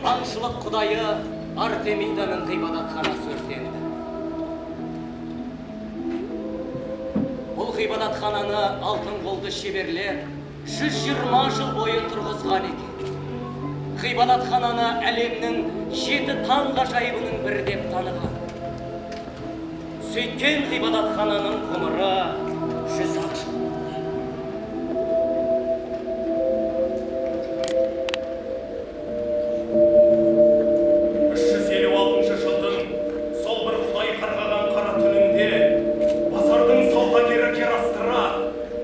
аңшылық құдайы Артемиданың ғибадатханасы өртенді. Бұл ғибадатхананы алтын қолды шеберлер 120 жыл бойы тұрғызған екен. Ғибадатхананы әлемнің 7 таңғажайыбының бірі деп таныған. Сөйткен ғибадатхананың ғұмыры 100 жыл. 356 жылдың сол бір құдай қарғаған қара түнінде Басардың саудагері Керастыра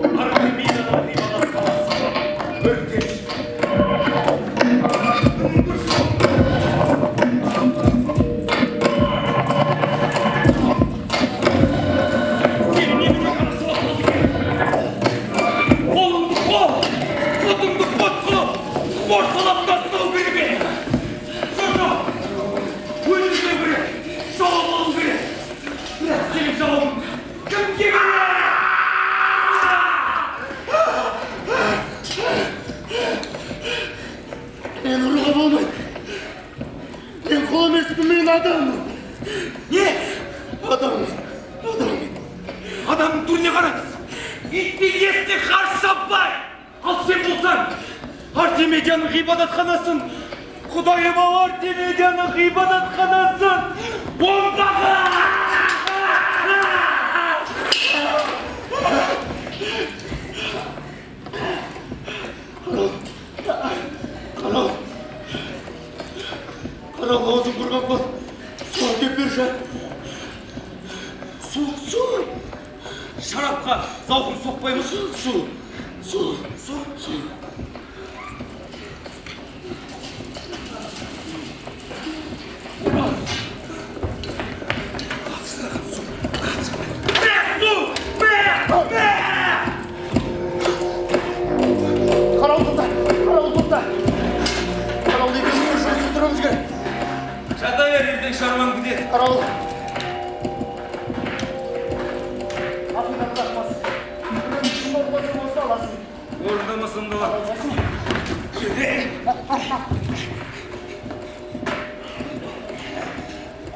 Артемиданың ғибадатханасын өртеп Адамның түріне қараңыз. Итті есте қарсы шаппай. Ал сен болсаң, Артемидияның ғибадатханасын, құдайы бау Артемидияның ғибадатханасын бомбаға! Қарал аузын құрған бол. Су әкеп бер жа. Су. Шарапқа зауқын соқпаймыз. Су. Жата бер, ертең шаруаң бітеді. Қарауыл. Орындамасам да бар.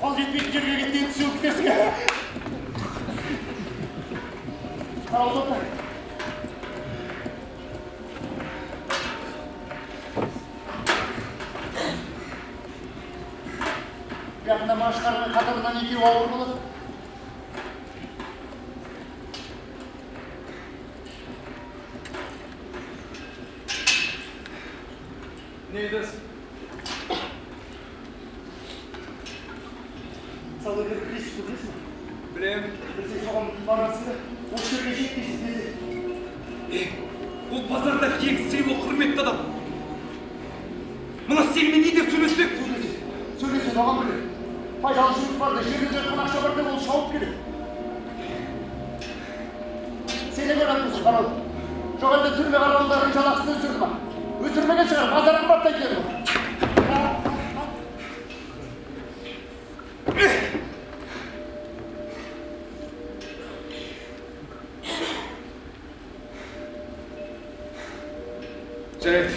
Қол жетпейтін жерге кеткен түсі өктесіңе. Қарауыл тоқта. Яғында машқарының қатарынан екеу ауыр болады. Не едесің? Саудагер Кристі білесің? Білем. Білсең соған барасың да, осы жерге жетпейсің десе. Ол базарда ең сыйлы құрметті адам. Мұна сенімен не деп сөйлеспек? Сөйлесе соған біле. Пайдалы жұмыс барды, жерде жатқан ақша барды ол шауып келеді. Сені көріп қарауыл. Жоқ әлде түрме қарауылдарын жалақысын өсірді ма? Өсірмеген шығар, базар құраттай келді. Жарайды.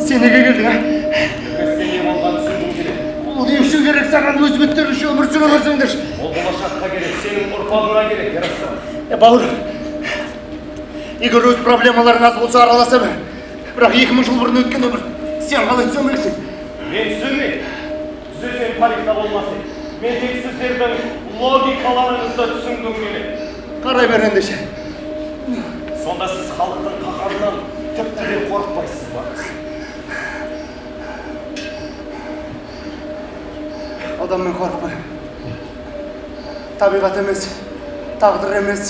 Сен неге келдің, а? Сене болғаны сүргім келеді. Ол не үшін керек саған өз беттері үшін өмір сүре көрсеңдерші? Ол болашаққа керек, сенің ұрпағыңа керек, Ярослав. Бауыр, егер өз проблемаларың аз болса араласа бер. Бірақ 2000 жыл бұрын өткен өмір, сен қалай түсінбейсің? Мен түсінбеймін. Түзесем тарихта болмасын. Мен тек сіздердің логикаларыңызды түсінгім келеді. Қарай бер ендеше. Сонда сіз халықтың қаһарынан тіпті де қорықпайсыз ба? Адаммен қорықпай. Табиғат емес, тағдыр емес.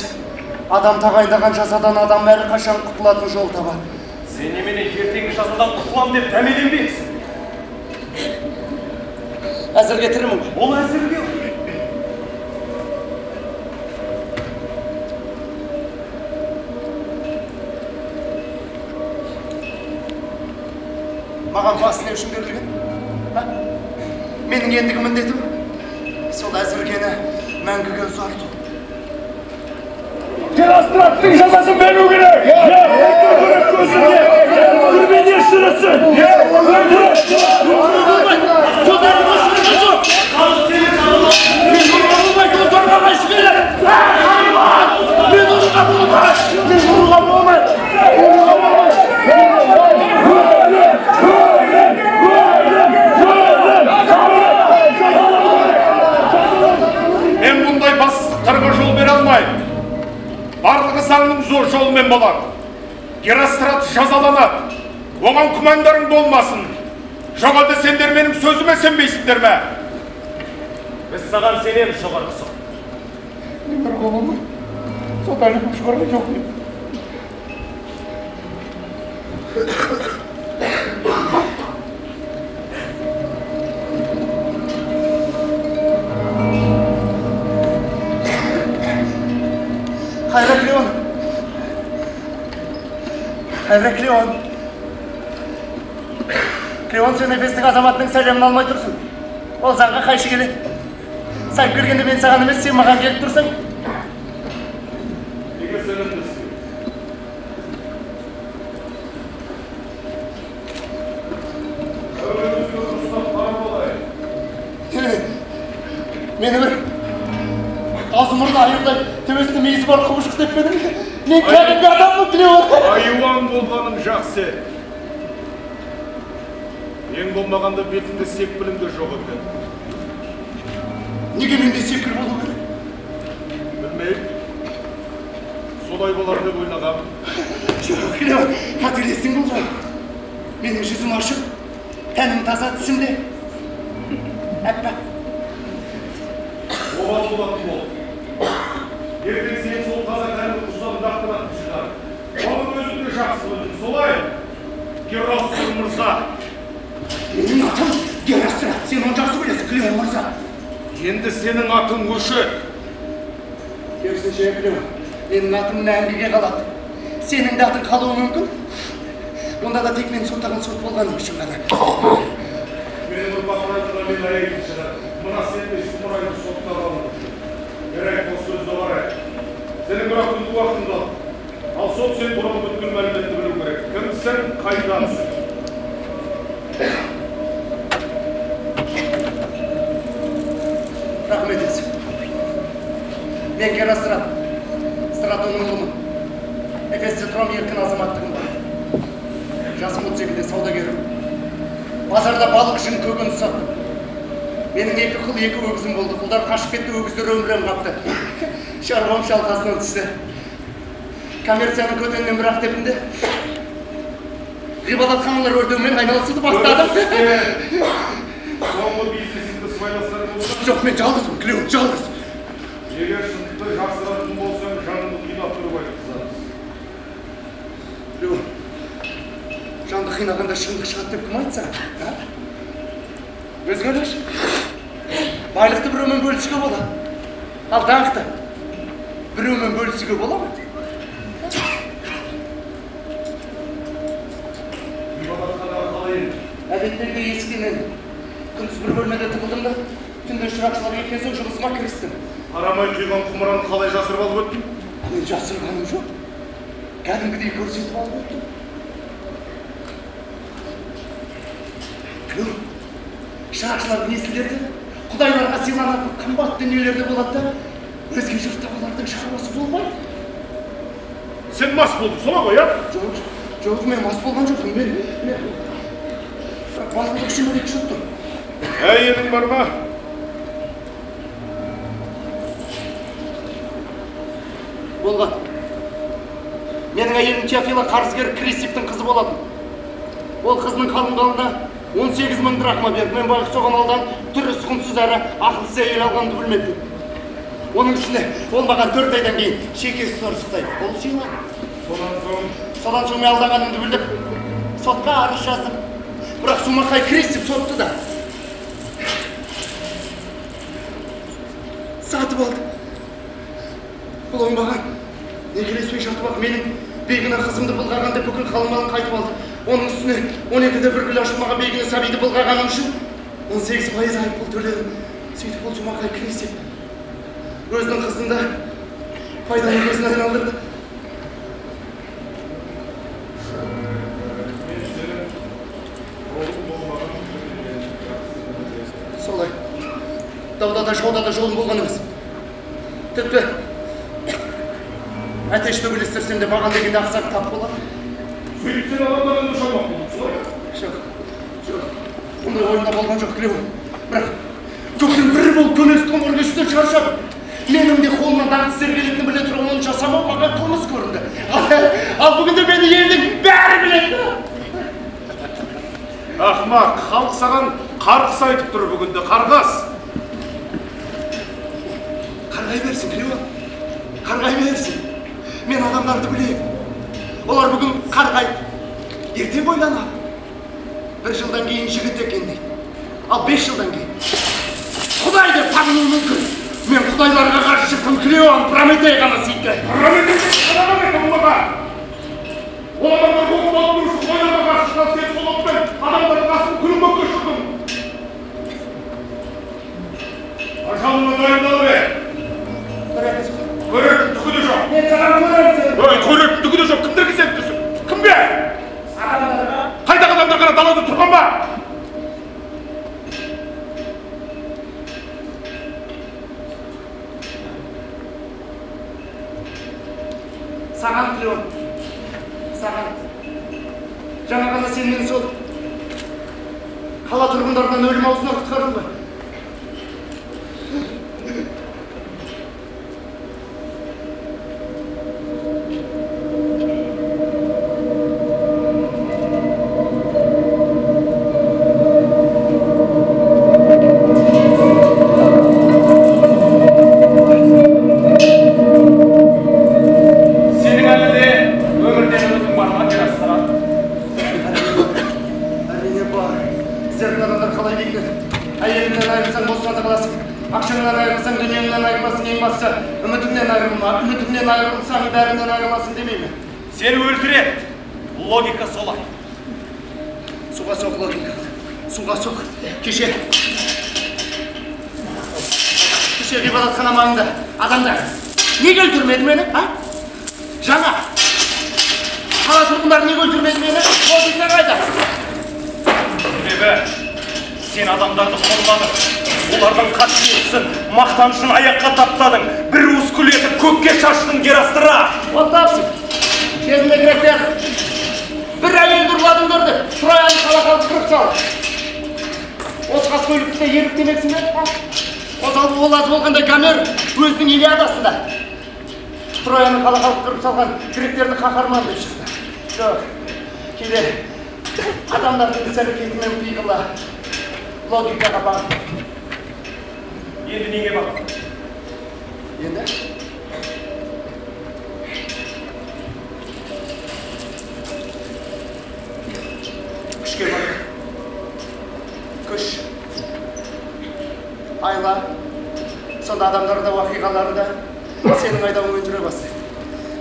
Адам тағайындаған жазадан адам әрі қашан құтылатын жол табады. Сен немене ертеңгі жазадан құтылам деп дәмеленбейсің? Әзір кетірмін ғой. Ол әзірге Менің ендігі міндетім сол әзіргені мәңгіге ұзарту. Геростраттың жазасын беру керек! Көзінде! Түрмеде шырысın! Мен бұндай бассыздықтарға жол бере алмайым. Барлығы заңның зор жолымен болады. Герострат жазаланады. Оған күмәндарың болмасын. Жоғалды сендер менің сөзіме сенбейсіңдер ме? Біз саған сенеміз, жоғарғысы. Мен бір қолымы сотайлығым шығарға жоқ деймін. Хайрак Леон! Хайрак Леон! Леон, сен Эфестің азаматының сәлемін алмай тұрсың. Ол заңға қайшы келеді. Сән кіргенде мен саған емес, сен маған келіп тұрсың. Неге сенімдісің? Өңімізге ұрыстан қара болайын. Мені бір азымырды айырдай төбесінде мейізі бар құбышық деп бедің. Мен кәдімгі адаммын, Леон. Айуан болғаның жақсы. Ең болмағанда бетінде секпілің де жоқ екен. Неге менде секір болу керек? Білмеймін. Солай болар деп ойлағам. Жоқ, Леон, қателестің бұл жай. Менің жүзім ашық, тәнім таза, тісімде. Әппақ. Оған болатын бол. Ертең сен сол таза тәнді ұстап дақтыратын шығар. Оның өзін де жақсы білдің, солай. Герострат мырза. Менің атым Герострат, сен оны жақсы білесің, Леон мырза. Енді сенің атың өші. Керісінше, Леон, менің атым мәңгіге қалады. Сенің де атың қалуы мүмкін. Онда да тек мен соттаған сот болғаным үшін ғана. Менің ұрпақтарымда мен әйелім шығар. Мына сенде сұмырайды соттағаным үшін. Керек бұл сөзді қарай. Сенің бірақ күнді уақытында. Ал сот сен туралы бүткіл мәліметті білу керек. Кімсің, қайдансың? Рахмет етсің. Мен Герострат, Стратонның ұлымын. Эфесте тұрам еркін азаматтығым бар. Жасым 38-де саудагерім. Базарда балық үшін көкөніс саттым. Менің 2 қыл 2 өгізім болды. Құлдар қашып кетті, өгіздер өмірем қапты. Шаруам шалқасынан түсті. Коммерцияның көтенінен бір ақтебінде ғибадатханалар өртеумен айналысуды бастадым. Соңғы бизнесіңді сыбайластар болса? Жоқ, мен жалғызбын, Леон, жалғыз. Егер шындықты жақсыратын болсаң, жаныңды қинап тұрып айтқызамыз. Леон, жанды қинағанда шындық шығады деп кім айтса? Өзгелеш, байлықты біреумен бөлісуге болады. Ал даңқты біреумен бөлісуге бола ма? Ғибадатханаға қалай енді? Әдеттегі ескенен күндіз бір бөлмеде тығылдым да, түнде шырақшылар кеткен соң жұмысыма кірістім. Арамай құйған құмыраны қалай жасырып алып өттің? Мен жасырғаным жоқ. Кәдімгідей көрсетіп алып өттім. Леон, шырақшылардың есілдерді құдайларға сыйланатын қымбат дүниелерде болады да, өзге жұртта олардың шаруасы болмайды. Сен мас болдың, солай ғой, Жоқ, жоқ, мен мас болған жоқпын. Мен балғылық үшін өрек жұттым. Әйелің бар ма? Болған. Менің әйелім Теофила қарызгер Крисиптің қызы болатын. Ол қызының қалыңғалында 18.000 драхма беріп, мен байқы соған алдан түрі сұқынсыз әрі ақылсыз әйел алғанды білмедім. Оның үстіне ол маған 4 айдан кейін шекесі сор шықсайды. Ол сыйлады. Содан соң мен алданғанымды білдім. Сотқа арыз жаздым. Бірақ Сумақай Крисип сотты да. Сатып алды. Бұл оңбаған. Некелеспей жатып ақ менің бейгіні қызымды былғаған бүкіл қалың малын қайтып алды. Оның үстіне 12-де бір күл ашылмаған бейгіні сәбиді былғағаным үшін 18% айыппұл төледім. Сөйтіп ол жұмақай Крисип өзінің қызын да пайдалы көзіне айналдырды. Солай. Дауда да жауда да жолым болған емес. Тіпті әтеш төбелестерсем де маған дегенде ақсақ тап болады. Сөйтіп сен адамдардан ұшамақ болдың, солай? Жоқ. Ондай ойымда болған жоқ, Клео. Бірақ көктен бір болып көместің өргешті шаршап. Менің де қолымнан дағды істер келетіні біле тұрып, оны жасамау маған қылмыс көрінді. Ал бүгінде мені елдің бәрі біледі. Ақмақ, халық саған қарғыс айтып тұр бүгінде, қарғас. Қарғай берсін, Клео. Қарғай берсін. Мен адамдарды білейін. Олар бүгін қарғай. Ертең ойланады. 1 жылдан кейін жігіт екен дейді. Ал 5 жылдан кейін. Құдай деп тануы мүмкін. Мен құдайларға қарсы шықтым, Клеоның Прометей ғана сөйтті. Прометей қадаған екен оларға. Оларға көк болып тұршы, құдайларға қарсы шыққан сен сол отпен адамдардың асын күлін көкке шықтың. Ажалына дайындалы бе? Көретін түгі де жоқ. Мен саған көрерсің. Көретін түгі де жоқ. Кімдерге сен түсің? Кім бе? Адамдарға. Қайда адамдар ғана далада тұрған ба? Саған, Клео. Саған. Жаңа ғана сен мені сол қала тұрғындарынан өлім аузынан құтқардың ба? Үмітімнен айырылсаң, бәрінен айырыласың демейме. Сені өлтіреді. Логика солай. Суға соқ логика. Суға соқ. Кеше ғибадатхана маңында адамдар неге өлтірмеді мені? Жаңа қала тұрғындары неге өлтірмеді мені? Логика қайда? Себебі сен адамдарды қорладың. Олардың қасиетсін, мақтанышын аяққа таптадың. Bir уыс күл етіп көкке шаштың, Герастыра. Оттапсың. Кезінде гректер бір әйелді ұрладың көрді. Трояны қалақалып кіріп салды. Осы қас көлікті де еріп демексің бе? Ол аз болғанда Гомер өзінің Илиадасында Трояны қалақалып кіріп салған гректерді қаһарман деп шықты. Жоқ, кейде адамдардың іс-әрекетімен пиғылы логикаға бағып. Енді неге бақ? Енді? Күшке бақ. Күш. Айла. Сонда адамдары да, уақиғалары да сенің айдауымен жүре бастайды.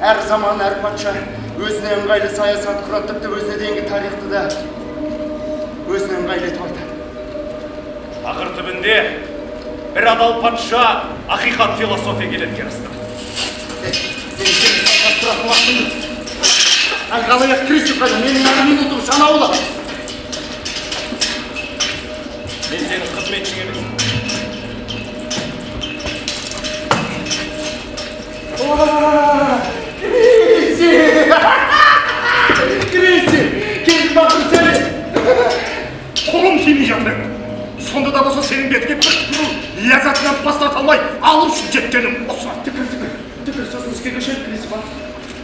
Әр заман, әр патша өзіне ыңғайлы саясат құрады, тіпті өзіне дейінгі тарихты да өзіне ыңғайлы етіп айтады. Ақыр түбінде бір адал патша ақиқат философия келеді, Герастыра. Қалайық Крисип қайда, менің минутым санаулы. Мен сенің қызметшің емеспін. Крисип! Келдің бақыр сені! Қолым тимей жатыр. Сонда да болса сенің бетке бір тұру ләззатынан бас тарта алмай алып үшін жеткенім осы. Түкір сосын іске көшеді, Крисип.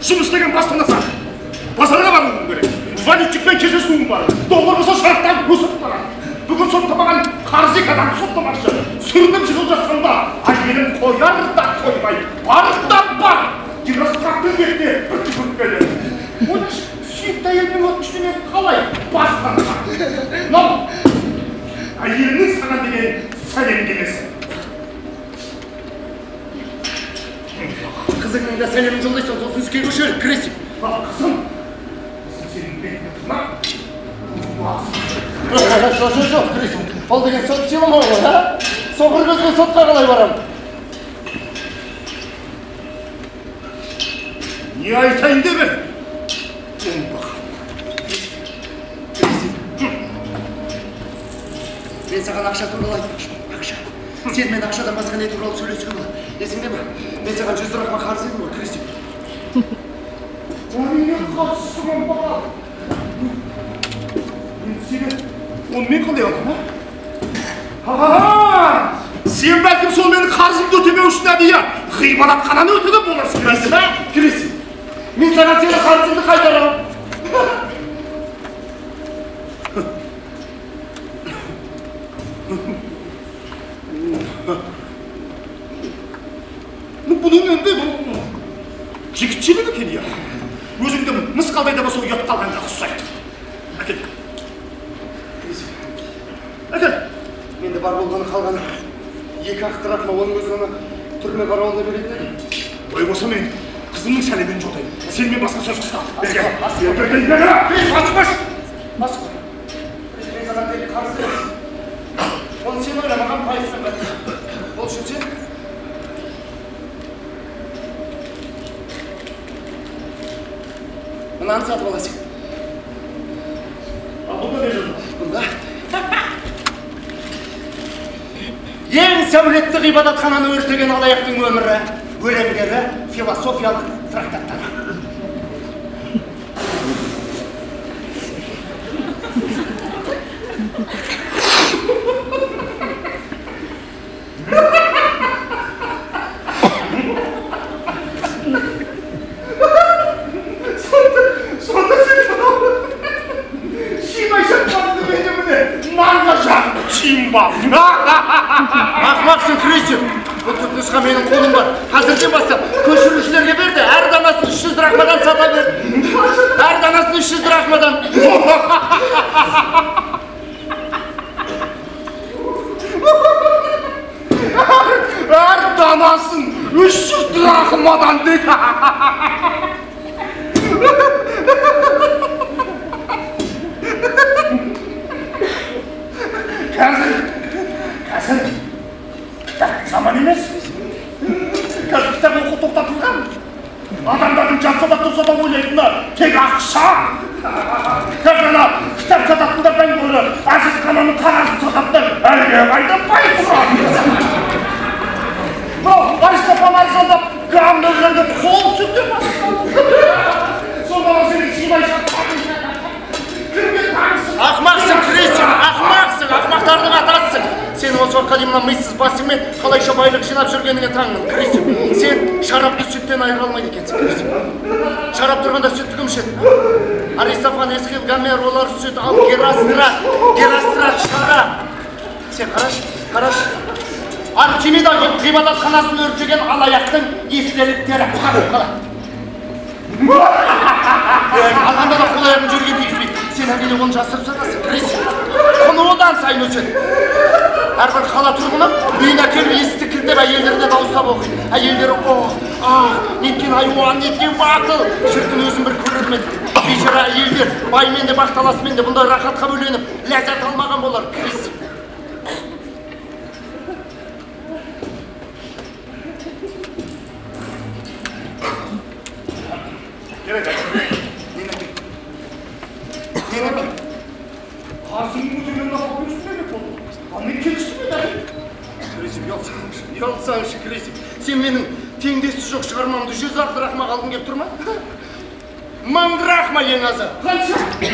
Жұмыс деген бастамаса. Базарға баруым керек. Валютчикпен кездесуім бар. Доллар болса шарттан өсіп барады. Бүгін соттамаған қарзикадан соттамақшы. Сүрініп жығыл жатқанда әйелім қояр да қоймай. Барып та бар. Герастраттың бетіне бір түкіріп келеді. Ойнашы, сүйікті әйелмен өтіштімен қалай бастамақ? Мынау әйелінің саған деген сәлем келесі. Қызыңның да сәлемін жолдайсың, сосын іске көшелік, Крисип. Ал қызым, сенің бетіне тырнақ. Жоқ, Крисип. Ол деген сот сыйламау ғой, а? Соқыр көзбен сотқа қалай барам? Не айтайын деп ең? Мен саған ақша туралы айтпақшымын, ақша. Сен мен ақшадан басқа не туралы сөйлесуге болады. Есіңде ме? Мен саған 100 драхма қарыз едім ғой, Кристин. Неге қатысыған баған? Мен сені онымен қалай алдым, а? Сен бәлкім сол менің қарызымды өтемеу үшін әдейі ғибадатхананы өтеді боларсың, Кристин, а? Кристин, мен саған сені қарызымды қайтарамын. Бұның енді жігітшелік екен, я. Өзіңді мысқалдай да болса ұятталғанға ұқсайды. Әкел. Әкел. Менде бар болғаны қалғаны. 2 драхма оның өзіне түрме қарауылда беретін еді. Ой болса мен қызымның сәлемін жотайын. Сен мен басқа сөз қысқа. Берге. Басып қой. Мен саған тек қарыз бересің. Оны сен ойламаған пайызбен бәтті. Ол үшін сен мынаны сатып аласың. Бұнда не жазды? Бұнда ең сәулетті ғибадатхананы өртеген алаяқтың өмірі, өлеңдері, философиялық трактаттары. Ақмақсың, Кристин. Бұл түпнұсқа менің қолым бар. Қазірден бастап көшірушілерге берді. Әр данасын 300 драхмадан сата берді. Әр данасын 300 драхмадан. Әр данасын 300 драхмадан дейді. Қазір кітап заман емес. Қазір кітап оқу тоқтатылған. Адамдардың жатса да тұрса да ойлайтыны тек ақша. Қазір ана кітап сататындар бәң көрі әжетхананың қағазын сататындар әлге қайда бай тұрады. Айстафан арзандап гамбургерге қол сүрте бастады. Сонда сенің сыймай жатқаның. Ақмақсың, Кристин, ақмақсың, ақмақтардың атасың. Сен осы уақытқа дейін мына миссіз басыңмен қалайша байлық жинап жүргеніңе таңмын, Кристин. Сен шарапты сүттен айыра алмайды екенсің, Кристин. Шарап тұрғанда сүтті кім ішеді? Аристофан, Эсхил, Гомер, олар сүт, ал Герострат шарап. Сен қарашы. Артемида ғибадатханасын өртеген алаяқтың естеліктері қарып қалады. Алғанда да қол аяғын жерге тигізбейді. Сен әдейі оны жасырып сатасың, Кристин. Құны одан сайын өседі. Әрбір қала тұрғыны үйіне келіп есікті кілттеп әйелдеріне дауыстап оқиды. Әйелдері неткен айуан, неткен батыл. Шіркін өзін бір көрермен. Бейшара әйелдер баймен де бақталасымен де бұндай рақатқа бөленіп ләззат алмаған болар, Кристин. Қарсыңның өтегенін апап өстіме деп болды. Ал мен келістім еді әлі? Кристин, ұялсаңшы, Кристин. Сен менің теңдесі жоқ шығармамды 100 драхмаға алғың келіп тұр ма? 1000 драхма ең азы. Қанша? 1000.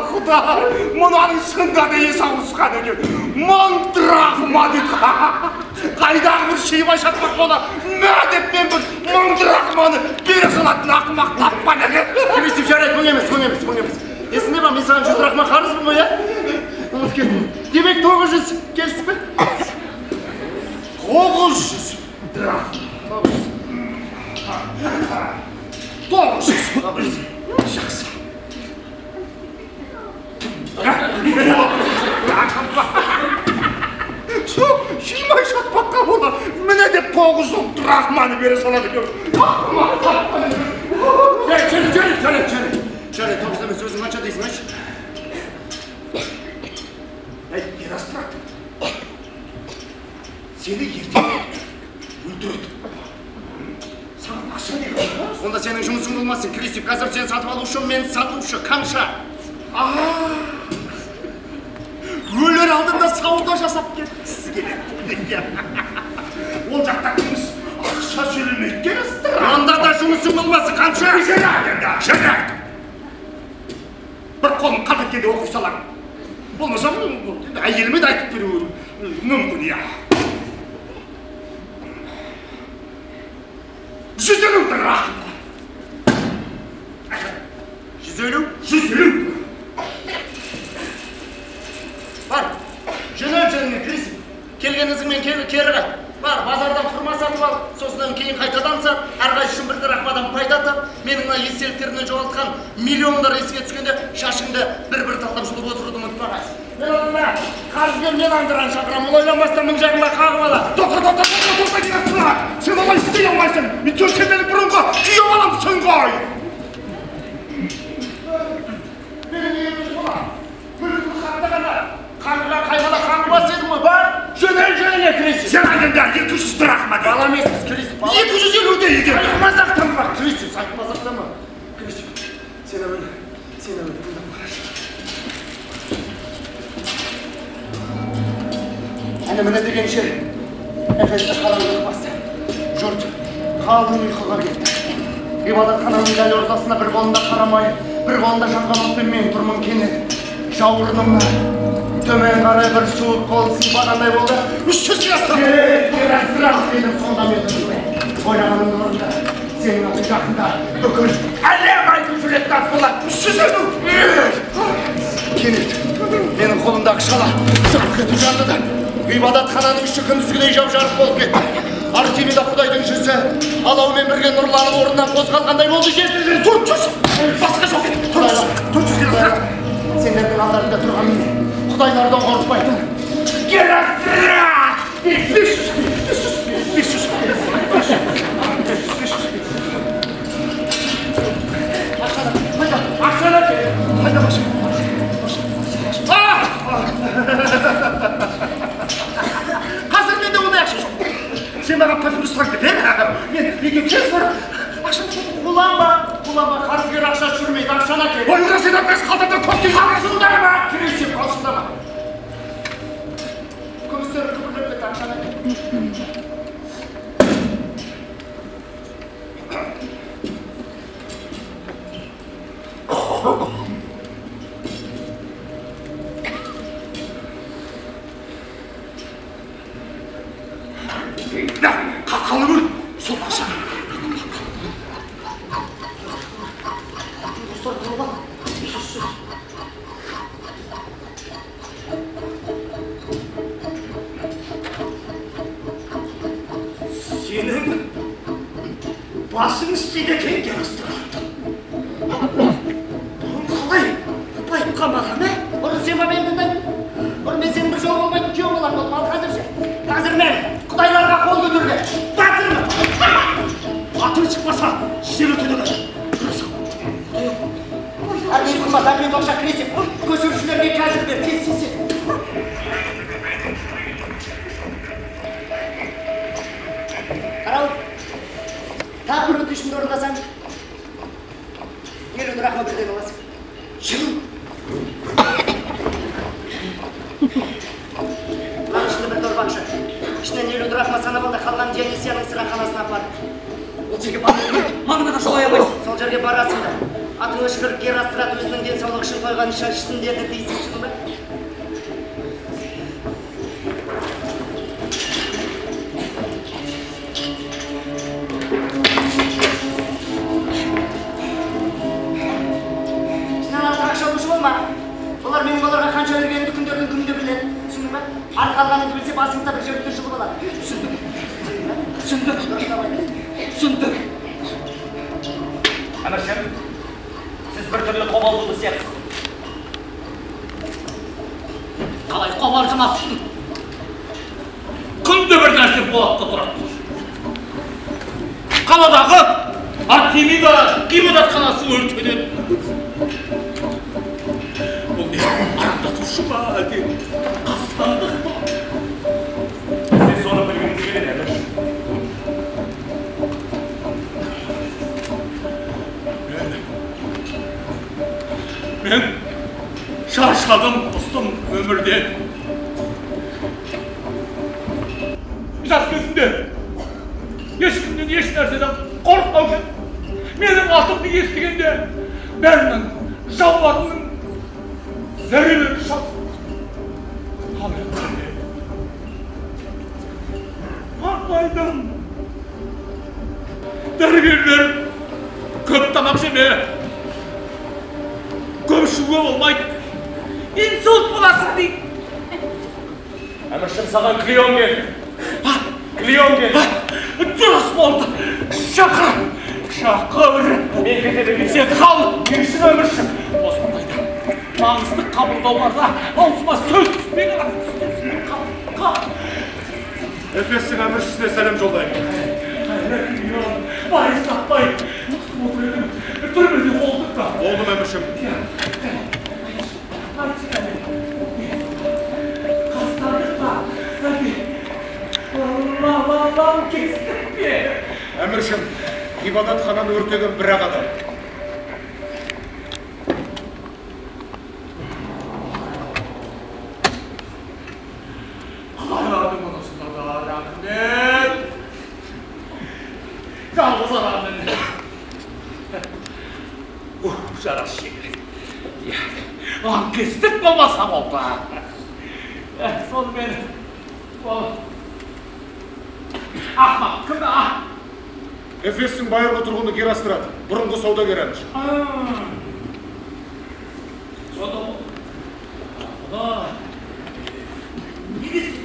Құдай, мұнаның шында да есі ауысқан екен. 1000 драхма дейді. Қайдағы бір шейбай шатпақ бола, мә деп мен бір 1000 драхманы бере салатын ақымақ тапқан екен. Кристин, жарайды, мың емес. Есіңде ма, мен саған 100 драхма қарызбын ғой, ә? Ұмыт кеттім. Демек 900 келістік пе? 900 драхма. 900. Жақсы. Шеймай шатпаққа бола, Mine de poğuzum Rahman'ı beri saladı gör. Gel, çöre, toksuzlama sözünü aç adıysın aç. Biraz bırak. Seni yerden öldürdüm. Sana akşam ne? Onda senin жұмысың olmasın, Kristip. Қазір сен сатып алушы, мен сатушы, қанша? Өлер алдында сауда жасап кеткісі келеді. Ол жақта кіміз ақша жүрілмейді керістір. Анда да жұмысың болмасы қанша? Жәрі. Бір қолын қадыркеде оқи салам. Болмаса әйеліме де айтып беру мүмкін, я. 150 дырағым. 150? Бар, жөнел Крисип. Келгеніңізіңмен кері қай. Бар, базардан құрма сатып ал, сосын кейін қайтадан сат, әрқайсы үшін бір дырақмадан пайда тап. Менің естеліктерінен жоғалтқан миллиондар еске түскенде шашыңды бір талдап жұлып отыруды ұмытпағайсың. Мен онда қарызгер мен андыран шақырам, ол ойланбастан мың жағыңда қағып ала. Тоқта келесің. Сен олай істей алмайсың. Мен сен мені бұрынғы күйе аламсың ғой. Менің еліміз бола. Күлігін қақтағанда қаңғыға қайғала қаңғыбас едім ғой, бар? Жөнел Крисип. Сен айында 200 дырақма де. Бала емеспіз Крисип. 250 де егер. Айтмазақтан ба? Крисип, айтмазақтан ба? Крисип, сен әуелі тыңдап қарашы. Әне міне дегенше, Эфесте қалаңдығы басты. Жұрт қалың ұйқыға кетті. Ғибадатхананың дәл ортасына бір қолында қарамай, бір қолында жанған отпен мен тұрмын кенет. Жауырынымда төмен қарай бір суық қол сипағандай болды. Үшші сиясты! Керасырақ дедім, сонда мен жүрме. Ойлағанымның орында, сенің аты жақында бүкіл әлем айтып жүретін ат болады. Үшші сәну! Кенет, менің қолымдағы шала сырып кетіп жанды да. Ғибадатхананың іші күндізгідей жап-жарық болып кетті. Артемида Құдайдың жүзі алаумен бірге нұрланып орнынан қозғалғандай болды. Басқа жоқ. 400 керасырақ. Сендердің алдарында тұрған мен Құдайлардан қорықпайтын. Керасырақ! 500. Ақшаны қайда башы? Қазір менде ондай ақша жоқ. Сен маған папирус таңды бер. Мен неге кез бар? Ақшаны құланба. Қарызгер ақша жүрмейді, ақшаны әкел. Ойға сен әпкес қалдырды көптен қарасыңдар ма? Крисип, алшындама. Көмістері күпірлеп кетті, ақшаны әкел. Қалың өл, сол ақша. Сенің басың істейді екен керастырақты. Бұрын қалай ұпайып қалмаған, ә? Бұрын сен ба мен тыңдаймын? Бұрын мен сенің бір жол болмайтын күйеу болар болдым, ал қазір ше? Қазір мен Құдайларға қол көтерге. Батырмын! Атың шықпаса, жер өтеді қашан. Әрмен қымбат, әрмен тоқша Крисип. Көшірушілерге қазір бер, тез. Қарау, тағы бір өтішімді орындасаң, 50 дырақма бірден аласың. Жүру! Бұлар ішінде бір дорбақшы. Ішінен 50 дырақма санап алда қалған Дионисияның сырақанасына апарды. Ол жерге маңына да жолай алмайсың. Сол жерге барасың да. Атың өшкір Герастрат өзінің денсаулық үшін қойған ішіндерді дейсің ба? Олар менің оларға қанша өргенімді күндердің күнде біледі. Түсіндің бе? Арқа алғаныңды білсе басыңда бір жерді жылып алады. Түсіндік. Әміршім, сіз бір түрлі қобалжуды сияқтысыз. Қалай қобалжымассың? Күн Күнде bir нәрсе болады да тұрады. Қаладағы Артемида ғибадатханасы өртенеді. Бұл не арандатушы ма әлде қастандық па? Сіз соны білгіңіз келеді, Әміш. Мен шаршадым достым өмірден. Жас кезімде ешкімнен еш нәрседен қорықпау үшін менің атымды естігенде бәрінің жауларының зәрелері шап. Қартайдым. Дәрігерлер көп тамақ жеме. Көп ішуге болмайды. Инсульт боласың дейді. Әміршім, саған Клеон келді. Клеон келді. Дұрыс болды. Шақыр. Мен кетеді. Сен қал. Не үшін Әміршім? Осындайда маңызды қабылдауларда аузыма сөз түспей қалады. Қал. Эфестің әміршісіне сәлем жолдаймын. Клеон, байыз таппай. Түрмеде болдық та. Болдым, Әміршім. Қастандық па? Аллам кестік пе? Әміршім, ғибадатхананы өртеген бір-ақ адам. Қарадым онысына да рахмет. Жалғыз арамын. Жарас шекірек. Анкестік болмаса болды. Сонымен ақмақ кімді ақ? Эфестің байырғы тұрғыны Герострат, бұрынғы саудагер Әміш. Сонда не десің?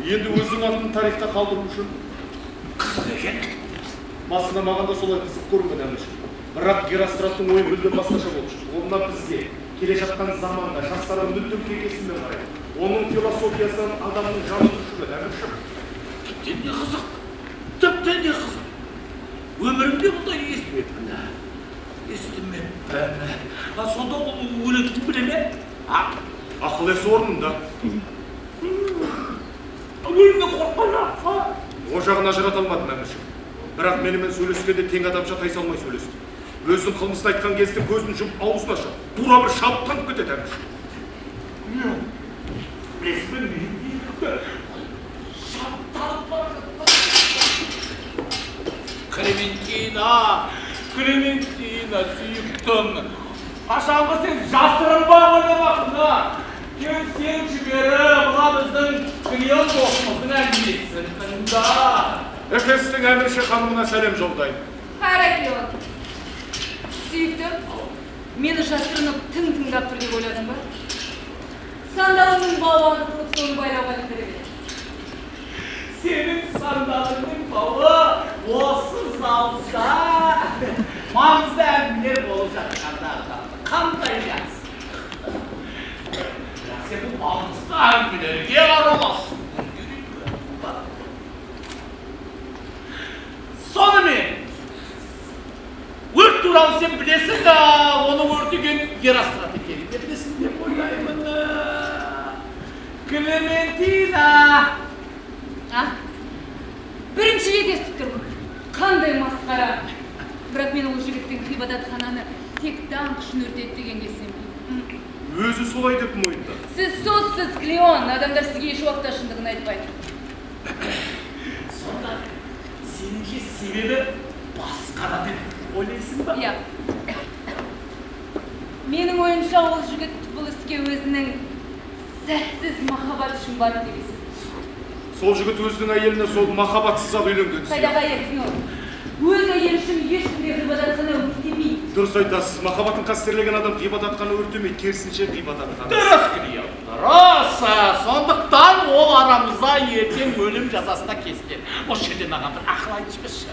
Енді өзің атын тарихта қалдыру үшін Қызық екен. басында маған да солай қызық көрінген Әміш. Бірақ Геростраттың ойы мүлдем басқаша болып шықты. Онда бізге келе жатқан заманда жастардың мүлдем кекесімен қарайды. Оның философиясынан адамның жаны түршігеді, Әміршім. Тіптен де қызық. Тіптен де қызық. Өмірімде бұндай естімеппін. Естімеппін. Сонда ол өлетінін біле ме? Ақыл есі орнында. Өлімнен қорқпайла. О жағын ажырата алмадым, Әміршім. Бірақ менімен сөйлескенде тең адамша тайсалмай сөйлесті. Өзінің қылмысын айтқан кезде көзін жұмып аузын ашып, тура бір шабыттанып кетеді, Әміршім. Білесің бе, Клементина сүйіктім. Қашанғы сен жасырынба ойнамақсың. Мен сен жібері бұға біздің Клеон досымыздың әңгімесін тыңда. Эфестің Әмірші ханымына сәлем жолдайын. Қайра Клеон. Сүйіктім, мені жасырынып тың тыңдап тұр деп ойладың ба? Сандалыңның балуаны тұрып соны байлауға керек. Senin sandalının balı olsun salsa mağazda emniler olacak kandarda. Kandayacaksın. Ya sen bu mağazda emnileri yaramazsın. Sonымен өрт туралы сен білесің да, оны өртеген Герострат екенін де білесің деп ойлаймын. Клементина! Бірінші рет естіп тұрмын. Қандай масқара. Бірақ мен ол жігіттің ғибадатхананы тек даңқ үшін өртеді дегенге сенбеймін. Өзі солай деп мойында. Сіз сотсыз, Клеон. Адамдар сізге еш уақытта шындығын айтпайды. Сонда сеніңше себебі басқада деп ойлайсың ба? Иә. Менің ойымша ол жігіт бұл іске өзінің сәтсіз махаббат үшін барды деп есептеймін. Сол жігіт өзінің әйеліне сол махаббатсыз-ақ үйленген. Қайдағы әйел, Клеон? Өз әйелі үшін ешкімге ғибадатхана өртемейді. Дұрыс айтасыз, махаббатын қастерлеген адам ғибадатхана өртемейді, керісінше ғибадатхана. Дұрыс, Клеон. Дұрыс. Сондықтан ол арамызда ертең өлім жазасына кесіледі. Осы жерде маған бір ақыл айтышпызшы.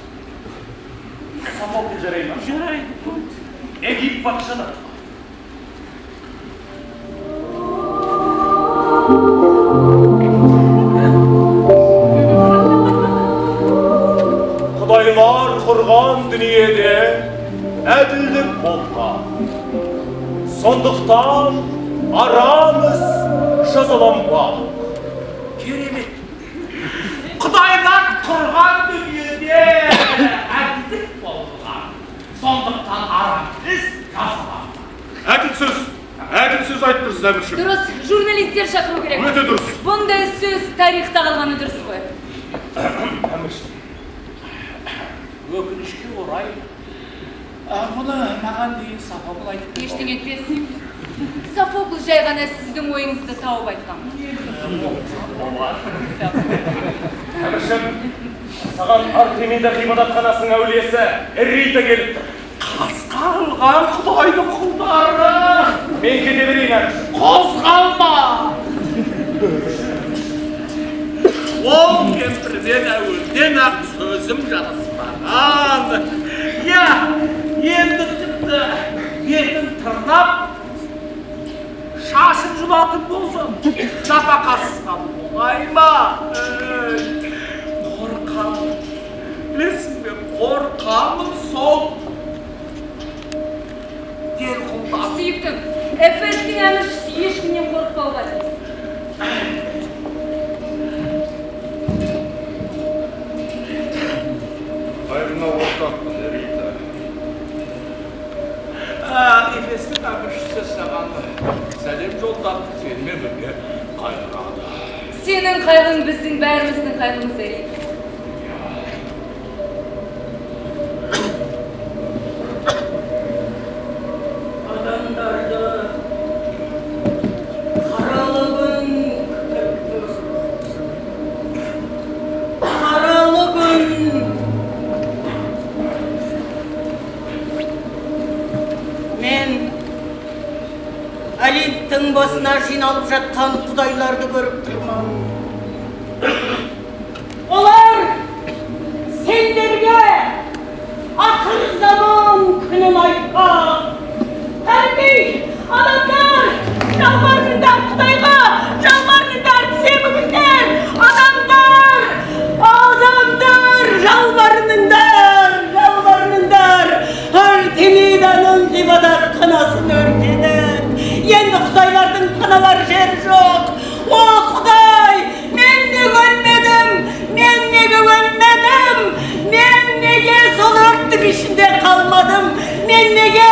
Самалдың жарайды ма? Жарайды. Египет патшаны. дүниеде әділдік болған. Сондықтан арамыз жазаланбақ. Керемет. Құдайдан тұрған дүниеде әділдік болған. Сондықтан арамыз жазаланбақ. Әділ сөз айтып тұрсыз, әміршім. Дұрыс, журналистер шақыру керек. Өте дұрыс. Бұндай сөз тарихта қалғаны дұрыс қой. Әміршім. Өкінішке орай, мұны маған дейін Софокл айтып. Ештеңе етпесін. Софокл жай ғана сіздің ойыңызды тауып айтқан. Әміршім, саған Артемида ғибадатханасының әулиесі Рита келіп тұр. Қасқалған Құдайдың құлдары! Мен кете берейін, әміршім. Қозғалма! Ол кемпірден әуелден-ақ сөзім жараспаған. Енді тіпті бетін тырнап, шашын жұлатып болсын, жапақасыз қалып болмай ма? Қорқамын. Білесің бе, қорқамын сол. Дер құлдас. Сүйіктім, Эфестің әміршісі ешкімнен қорықпауға тиіс. Қайырына ортақпын, Рита. Эфестің әміршісі саған сәлем жолдап сенімен бірге қайғырады. Сенің қайғың біздің бәріміздің қайғымыз әрек. Адамдарды қаралы күн қаралы күн мен Олимптің басына жиналып жатқан құдайларды көріп тұрмын. Олар сендерге ақыр заман күнін айтпақ. Әдей, адамдар, жалбарыңдар Құдайға, жалбарыңдар тізе бүгіндер. Адамдар, жалбарыңдар. Артемиданың ғибадатханасын өртедік. Енді құдайлардың паналар жер жоқ. О Құдай, мен неге өлмедім? Мен неге сол өрттің ішінде қалмадым? Мен неге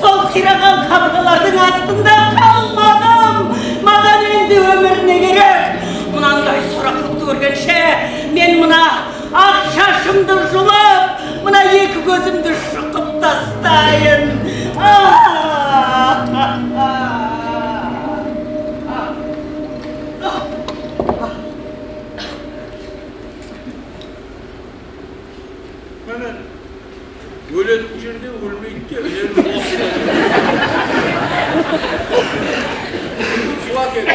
сол қираған қабырғалардың астында қалмадым? Маған енді өмір не керек? Мынандай сорақылықты көргенше, мен мына ақ шашымды жұлып, мына екі көзімді шұқып тастайын. Өлетін жерде өлмейді де, өледі осы. Суа кел.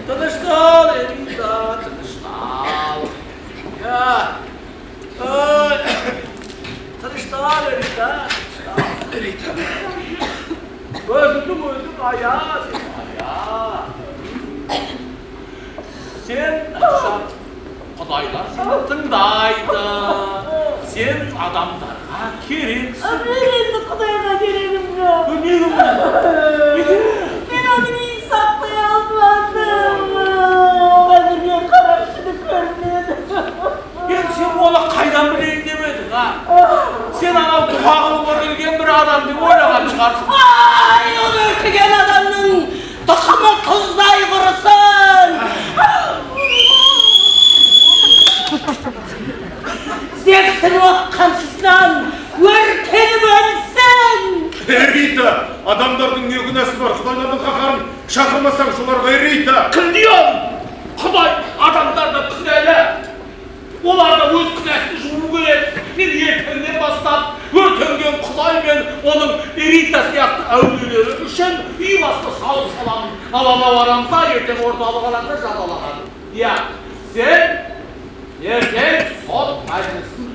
Тыныштал, Рита, тыныштал. Тыныштал, Рита, тыныштал. Өзіңді ая, сен ая. Құдайлар сені тыңдайды. Сен адамдарға керексің. Мен енді Құдайға керегім жоқ. Неге бұл? Мен оның үйін сақтай алмадым. Қазірге қарақшыны көрмедім. Енді сен оны қайдан білейін демедің, а? Сен анау құлағын көрілген бір адам деп ойлаған шығарсың. Ай, ол өртеген адамның тұқымы тұздай құрысын. Зевстің қамшысынан өртеніп өлсін! Рита, адамдардың не күнәсі бар? Құдайлардың қаһарын шақырмасаң соларға, Рита. Кілдион! Құдай адамдарды күнәлі. Оларда өз күнәсін жуу керек. Мен ертеңнен бастап өртенген Құдай мен оның Рита сияқты әулиелері үшін үй басты салып саламын. Алама барамса ертең орталық алаңда жазаланады. Иә, сен ертең сот мәжілісін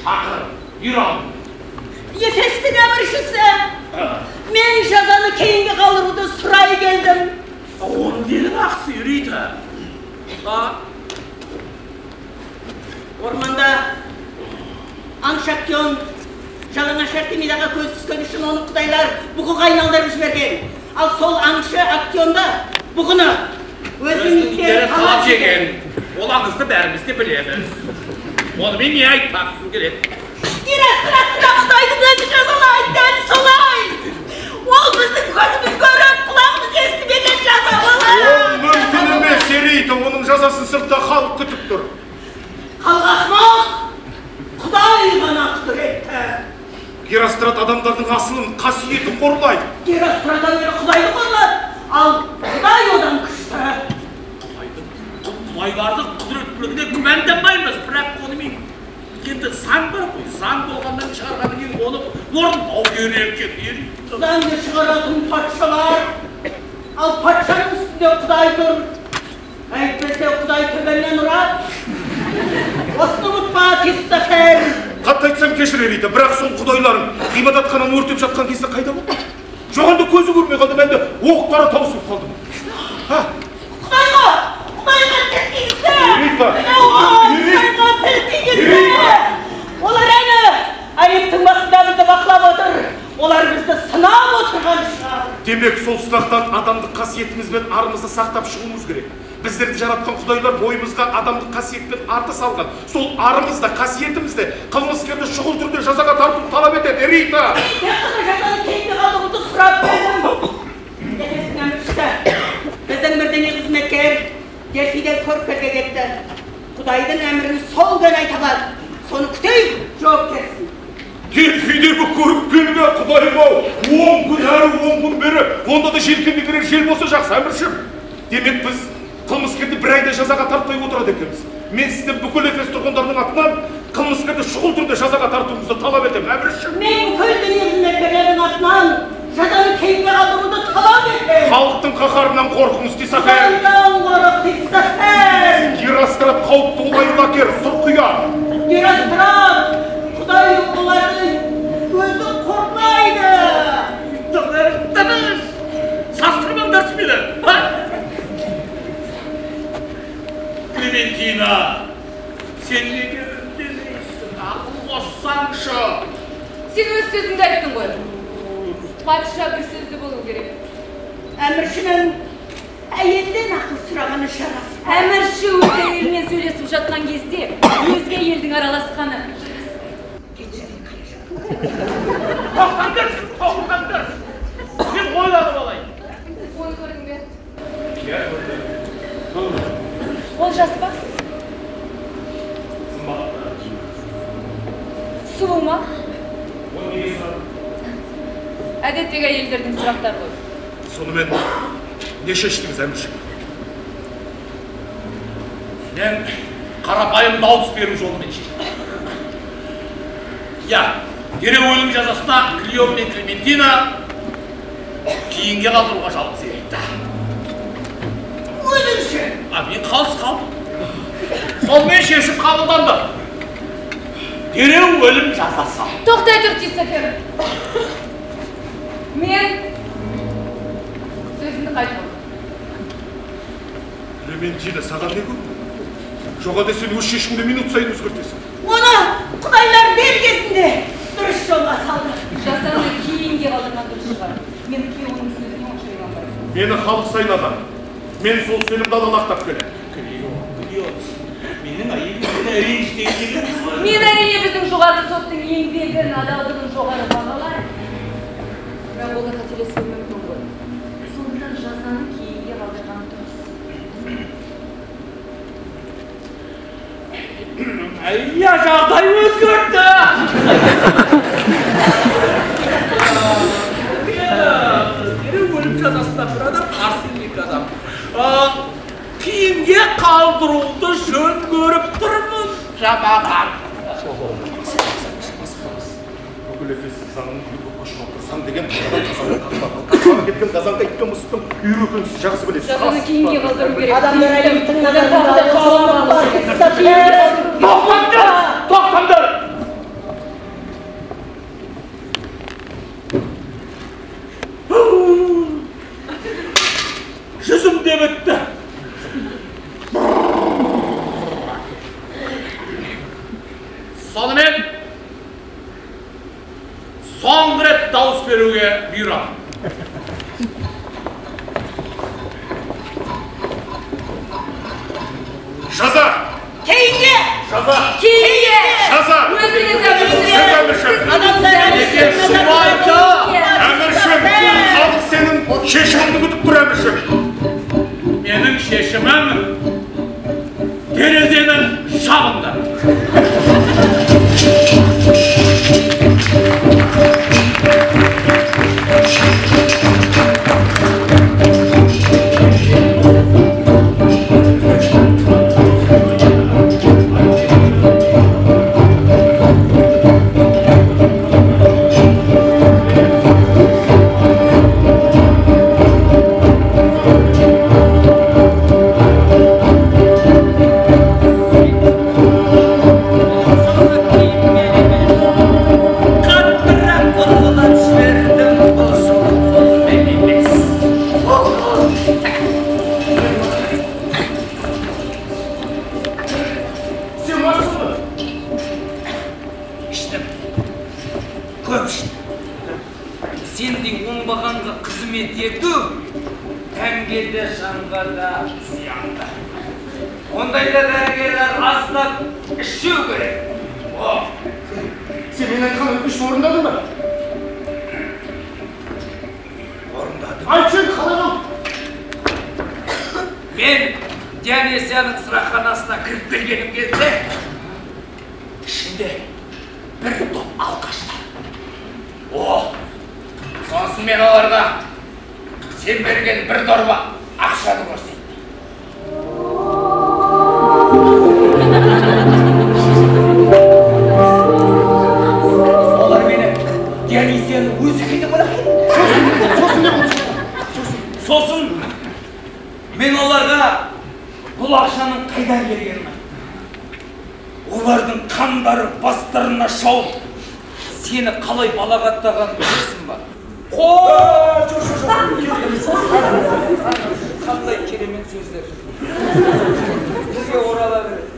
шақыр, үйран. Ефестің әміршісі, мен жазаны кейінге қалдыруды сұрай келдім. Оны дедің ақсы, Рита. Орманда Аңшактион жалаңаш Артемидаға көз түскен үшін оны құдайлар бұғыға айналдырып жіберген. Ал сол аңшы Актионда бұғыны өзінің иттері талап жеген. Ол аңызды бәріміз де білеміз. Оны мен не айтпақым келеді? Геростратта құдайдың өзі жазалайды, дәл солай. Ол біздің көзіміз көріп, құлағымыз естімеген жаза Ол болады. мүмкін емес, Эрита, оның жазасын сыртта халық күтіп тұр. Халық ақымақ, құдай ғана құдіретті. Герострат адамдардың асылын, қасиетін қорлайды. Герострат әуелі құдайды қорлады, ал құдай одан күшті. Құдайлардың құдіреттілігіне күмәнданбаймыз, бірақ оны мен енді заң бар ғой, заң болғаннан шығарғаннан кейін оны орындау керек екен. Заңды шығаратын патшалар, ал патшаның үстінде құдай тұр. Әйтпесе құдай төбемнен ұрады. Осыны ұмытпа, Кристофер. Қатты айтсам кешір, Эрита, бірақ сол құдайларың ғибадатхананы өртеп жатқан кезде қайда болды? Жоғанда көзі көрмей қалды, мен де оқтары таусылып қалдым. Құдайға тіл тигізді. Эрита! Құдайға тіл тигізді. Олар әні Айыптың басында бізді бақылап отыр. Олар бізді сынап отырған шығар. Демек, сол сынақтан адамдық қасиетіміз бен арымызды сақтап шығуымыз керек. Біздерді жаратқан құдайлар бойымызға адамдық қасиетпен арты салған. Сол арымызды, қасиетімізді қылмыскерді шұғыл түрде жазаға тартуды талап етеді, Эрита! Тек жазаны кейінгі қалдығымды сұрап бердім. Десесің әмірші, біздің бірдеңе қызметкер Дельфиден көріпкерге кетті. Құдайдың әмірін сол күн айта алады. Соны күтейік, жауап берсін. Дельфидегі көріпкерге құдайым-ау, 10 күн әрі 10 күн бері, онда да желкенде кірер жел болса жақсы, әміршім. Демек біз қылмыскерді бір айда жазаға тартпай отырады екенбіз. Мен сізден бүкіл Эфес тұрғындарының атынан қылмыскерді шұғыл түрде жазаға тартуыңызды талап етемін, әміршім. Мен бүкіл дүние қызметкерлерінің атынан жазаны кейінге қалдыруды талап етемін. Халықтың қаһарынан қорқыңыз, Тисафер. Құдайдан қорық, Тисафер. Герострат қауіпті олайын әкер, сұрқия. Герострат, құдай олардың өзі қорғайды. Тыңыз! Састырмаңдаршы мені, ха? Клементина, сен неге үндемейсің? Ақыл қоссаңшы. Сен өз сөзіңді айттың ғой. Патша бір сөзді болу керек. Әміршінің әйелден ақыл сұрағаны шарасы. Әмірші өз әйелімен сөйлесіп жатқан кезде өзге елдің араласқаны. Тоқтаңдар, тоқтаңдар. Мен ойланып алайын. Ой көрдің бе? Ол жас па? Сұлу ма? Әдеттегі әйелдердің сұрақтары ғой. Сонымен не шештіңіз, әміршім? Мен қарапайым дауыс беру жолымен шештім. Я, дереу өлім жазасына Клеон мен Клементина кейінге қалдыруға жалғыз еректі. Өзінше. Мен қалыс қалдым. Сонымен шешім қабылданды. Дереу өлім жазасы. Тоқтай тұр, Тисафер. Мен сөзімді қайтып. Клементина, саған не көрді? Жоға десен өз шешімді минут сайын өзгертесің. Оны құдайлар дер кезінде дұрыс жолға салды. Жасаны кейінге қалдырған дұрыс шығар. Мен Клеонның сөзіне онша иланбаймын. Мені халық сайлаған. Мен сол сенімді алалақтап келем. Клеон, менің әйелімді ренжітейін. Мен әрине біздің жоғары соттың еңбегін, адалдығын жоғары бағалаймын. Бірақ ол да қателесуі мүмкін ғой. Сондықтан жазаны кейінге қалдырған дұрыс. Я жағдай өзгерді. Дереу өлім жазасында бір адам, қарсы екі адам. Кейінге қалдыруды жөн көріп тұрмын. Жамаған. Бүкіл Эфестің заңын үйіп қошын отырсам деген қазанға кеткен қазанға иткен мысықтың үйрекенсіз жақсы білесіз. Жазаны кейінге қалдыру керек. Адамдар әлеметтің назарында қоғамы бар. Тоқтаңдар! Тоқтаңдар! Жүзім де бітті. Сонымен soңғы rep dağıs беруге бұйырамын. Жаза! Кейінге! Жаза! Кейінге! Жаза! Өзіңіз Сіз әміршім! Неге шумайка? Әміршім! Халық сенің шешіміңді күтіп тұр әміршім! Менің шешімім терезенің шабында. Сендей оңбағанға қызмет ету тәнге де жанға да зиянды. Ондайда дәрігерлер аздап ішу керек. Сен мен айтқан өтінішті орындадың ба? Орындадым. Айтшы, қалай бол? Мен Дионисияның сыраханасына кіріп келгенім келсе, ішінде бір топ алқаштар. Сосын мен оларға сен берген бір дорба ақшаны көрсеттім. Олар мені Дионисияның өзі келіп ойлаған. Сосын не болды? Сосын мен оларға бұл ақшаның қайдан келгенін, олардың қандары бастарына шауып, сені қалай балағаттағанын білесің ба? Қандай керемет сөздер. Бізге орала береді.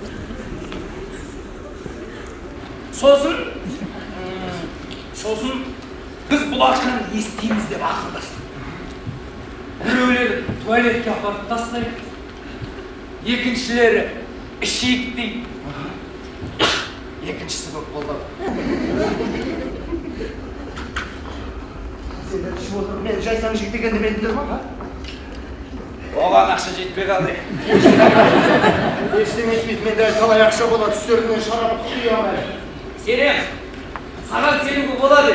Сосын біз бұл ақшаны естиміз деп ақылдастық. Біреулері туалетке апарып тастайды, екіншілері ішейік дейді. Екіншісі көп болды. Сендер ішіп отырып, мен жайсаң жек дегенді мен білдім ма? Оған ақша жетпей қалды. Ештеңе етмейді, менде қалай ақша болады, үстерінен шарап құй алмайды. Сенем, саған сенуге болады.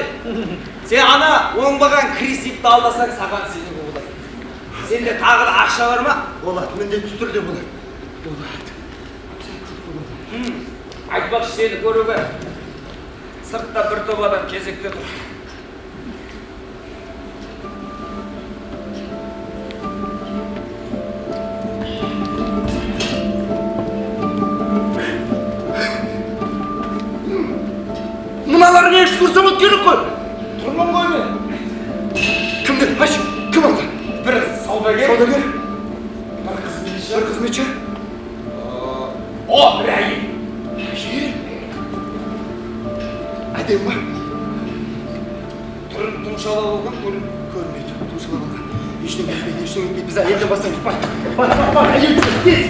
Сен ана оңбаған Крисипті алдасаң, саған сенуге болады. Сенде тағы да ақша бар ма? Болады, міндетті түрде болады. Айтпақшы сені көруге сыртта бір топ адам кезекте тұр. Мыналарға экскурсия керек қой. Тұрмын ғой мен. Кімдер? Айтшы, кім алды? Бір саудагер. Саудагер? Бір қызметші. Бір қызметші? О, бір әйел. Әйел? Әдем ба? Түрін тұмшала болған көрмейді, тұмшала болған. Ештеңе етпейді, біз әйелден бастаймыз. Бар, әйел жүр, тез!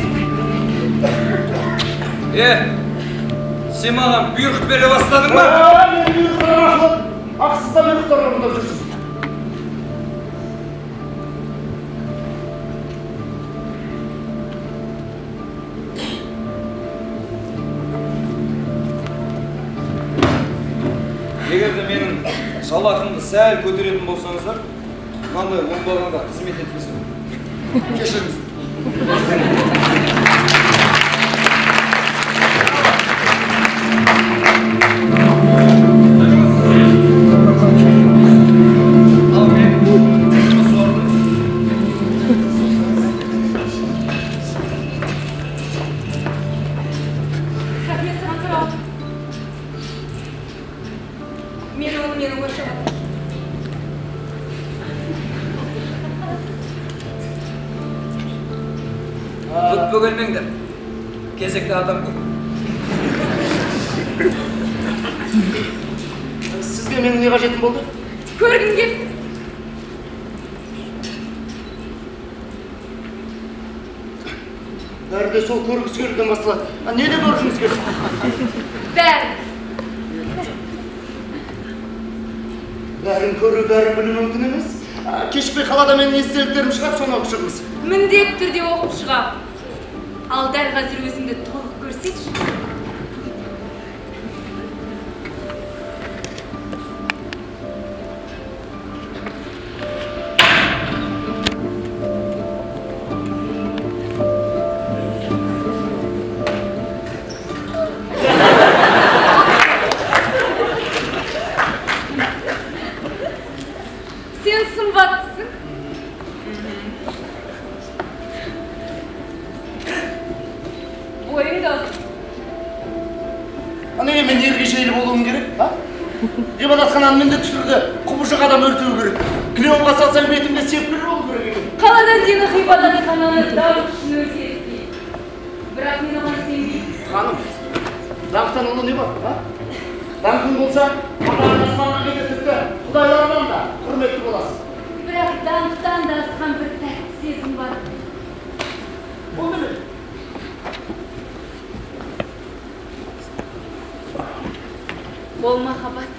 Сен маған бұйрық бере бастадың ба? Мен бұйрықтар ақылы, ақсызда бұйрықтар орындап жүрсің. Егерде менің жалақымды сәл көтеретін болсаңыздар, қандай оңбағанға қызмет етпесін. Кешіріңіз. Bölmengdir. Gezekte adam bu. Sizge жерде менің не қажетім болды? Көргім келді. Бәрі де сол көргісі келуден басталады. Не де көргіңіз келді? Бәрі. Бәрін көру, бәрін білу мүмкін емес. Кешікпей қалада менің естеліктерім шығады, соны оқып шығыңыз. Міндетті түрде оқып шығам. Ал дәл қазір өзіңді толық көрсетші. Sen sımbatsın. Boyun da olsun. Неге мен ергежейлі болуым керек? Ғибадатхананы міндетті түрде құбыжық адам өртеу керек. Клеонға салсаң бетімде сепкіл болу керек екен. Қалада сені ғибадатхананы дауыс үшін өртетпейді. Бірақ мен оған сенбеймін. Ханым, даңқтан ұлы не бар? Даңқың болса, маған аспанға кетер тіпті құдайлардан да құрметті боласың. Бірақ даңқтан да асқан бір тәтті сезім бар. Ол не? Ол махаббат.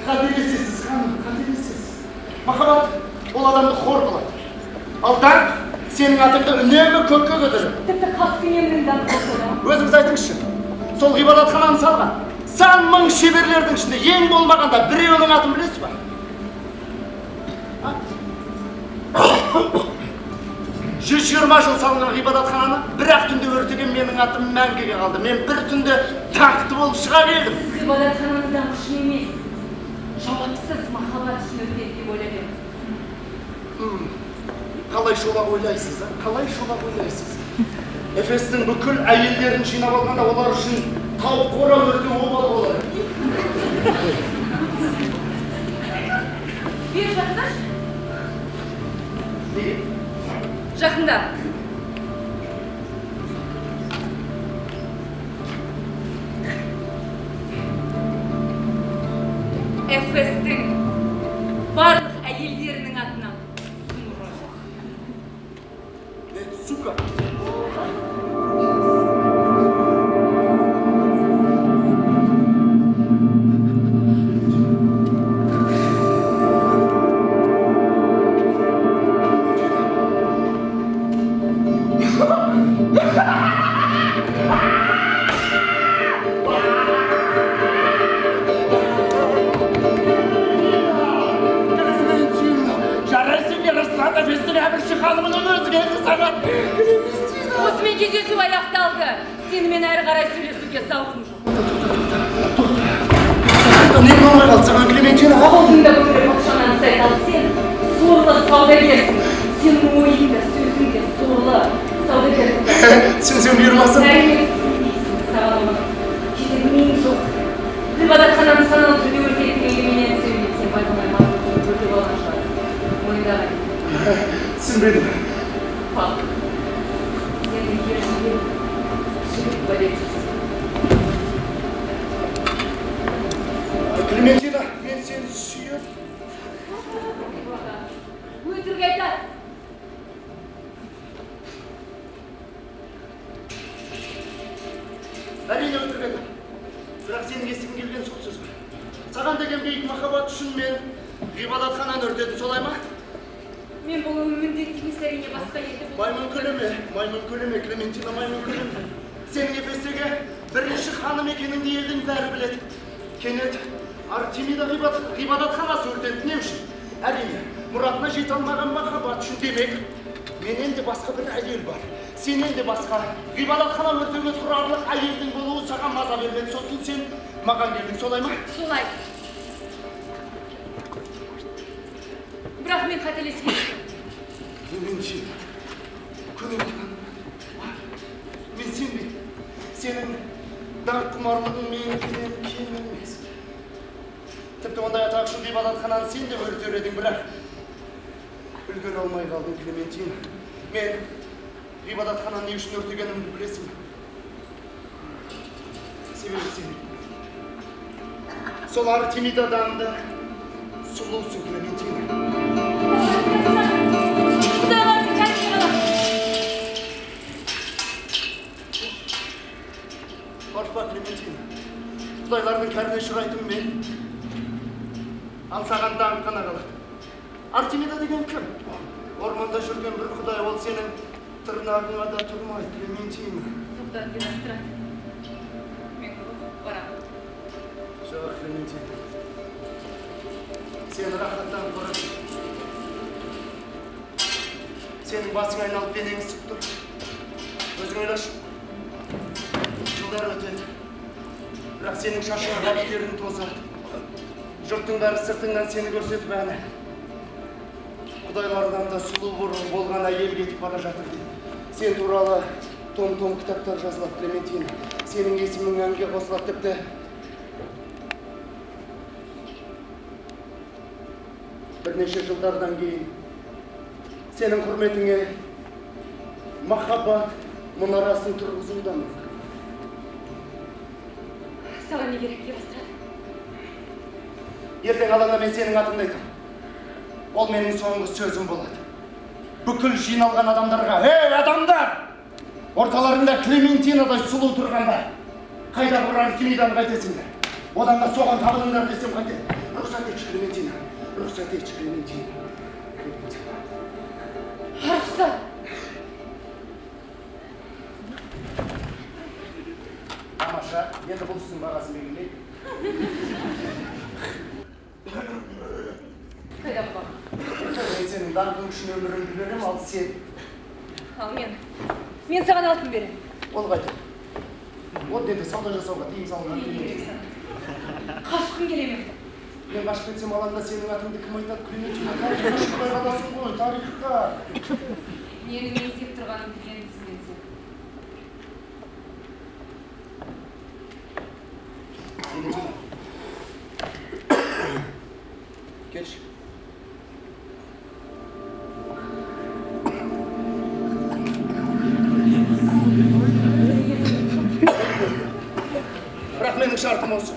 Қателесесіз, ханым, қателесесіз. Махаббат ол адамды қор қылады. Ал даңқ сенің атыңды үнемі көкке көтереді. Тіпті қаскүнемнің даңқы болса да. Өзіңіз айтыңызшы, сол ғибадатхананы салған сан мың шеберлердің ішінде ең болмағанда біреуінің атын білесіз ба? 120 жыл салынған ғибадатхананы бір-ақ түнде өртеген менің атым мәңгіге қалды. Мен бір түнде даңқты болып шыға келдім. Ғибадатхананы даңқ үшін емес, жауапсыз махаббат үшін өртеді деп ойлап едім. Қалай шолақ ойлайсыз, қалай шолақ ойлайсыз? Эфестің бүкіл әйелдерін жинап алғанда олар үшін тауық қора өртеу обал болар. Бері жақындашы. Неге? Жақында. Эфестің барлық әйелдерінің атынан сұмыры. Сука! Осымен кездесу аяқталды. Сенімен әрі қарай сөйлесуге зауқым жоқ. Не болмай қалды саған, Клементина? Қолдыңда көмір патшанан сайт ал сен сорлы саудагерсің. Сенің ойың да сөзің де сорлы саудагерсің. Түсінсем бұйырмасын? Әрине түсінбейсің саған. Жетегімең жоқ. Ғибадатхананы саналы түрде өртеттігіңді менен сөйлеп, сен байқамай мазмұнды өртеп алған шығарсың. Мойындағай. Түсінбедім. Пап, сені ержінде жігіт бәлеп жүрсің. Клементина, мен сені сүйіп. Өтірік айтасың. Әрине өтірік айтам. Бірақ сенің естігің келген сол сөз бар. Саған деген биік махаббат үшін мен ғибадатхананы өртедім, солай ма? Мен бұл міндетті емес, әрине басқа еді бұл. Маймын көлеме, Клементина, маймын көлеме. Сенің Эфестегі бірінші ханым екеніңді елдің бәрі біледі. Кенет Артемида ғибадатханасы өртенді не үшін? Әрине, мұратына жете алмаған махаббат үшін демек, менен де басқа бір әйел бар. Сенен де басқа ғибадатхана өртеуге тұрарлық әйелдің болуы саған маза бермеді. Сосын сен маған келдің, солай ма? Солай. Бірақ мен қателескен. Клементина, мен сенбеймін. Сенің даңқ құмарлығың менікінен кем емес. Тіпті ондай атақ үшін ғибадатхананы сен де өртер едің, бірақ үлгере алмай қалдың, Клементина. Мен ғибадатхананы не үшін өртегенімді білесің. себебі сен. Сол Артемидадан да сұлусың, Клементина. Құдайлардың кәдімгі ғана. Қорқпа, Клементина. Құдайлардың кәріне ұшырайтын мен. Ал саған даңқ қана қалады. Артемида деген кім? Орманда жүрген бір құдай, ол сенің тырнағыңа да тұрмайды, Клементина. Тоқтат, Герострат. Мен барамын. Жоқ, Клементина. Сен рахаттан қорып. Сенің басың айналып денең ісіп тұр. Өзің ойлашы. Жылдар өтеді. Бірақ сенің шашың ғабиттерін тозады. Жұрттың бәрі сыртыңнан сені көрсетіп әні. Құдайлардан да сұлу болған әйел кетіп бара жатыр дейді. Сен туралы том-том кітаптар жазылады, Клементина. Сенің есімің әнге қосылады тіпті. Бірнеше жылдардан кейін сенің құрметіңе махаббат мұнарасын тұрғызудан. Саған не керек, Герострат? Ертең алаңда мен сенің атыңды айтам. Ол менің соңғы сөзім болады. Бүкіл жиналған адамдарға, «Ей, адамдар! Орталарында Клементинадай сұлу тұрғандар. Қайда бір Артемиданы қайтесіңдер? Одан да соған табылыңдар десем қайте. Рұқсат етші, Клементина. Рұқсат етші, Клементина. Рұқсат! Тамаша, енді бұл сіздің бағасын белгілейді. Қайдан бар? Мен сенің даңқың үшін өмірімді берем, ал сен... Ал мен саған алтын берем. Ол қайда? Ол деді сауда жасауға тыйым салынған. Қашқым келемін. Мен қашып кетсем алаңда сенің атыңды кім айтады? Клементина, тарихқа шықпай қаласың ғой, тарихқа. Менің еңсеп тұрғаным білгенсіз мен сен. Клементина. Келші. Бірақ менің шартым осы.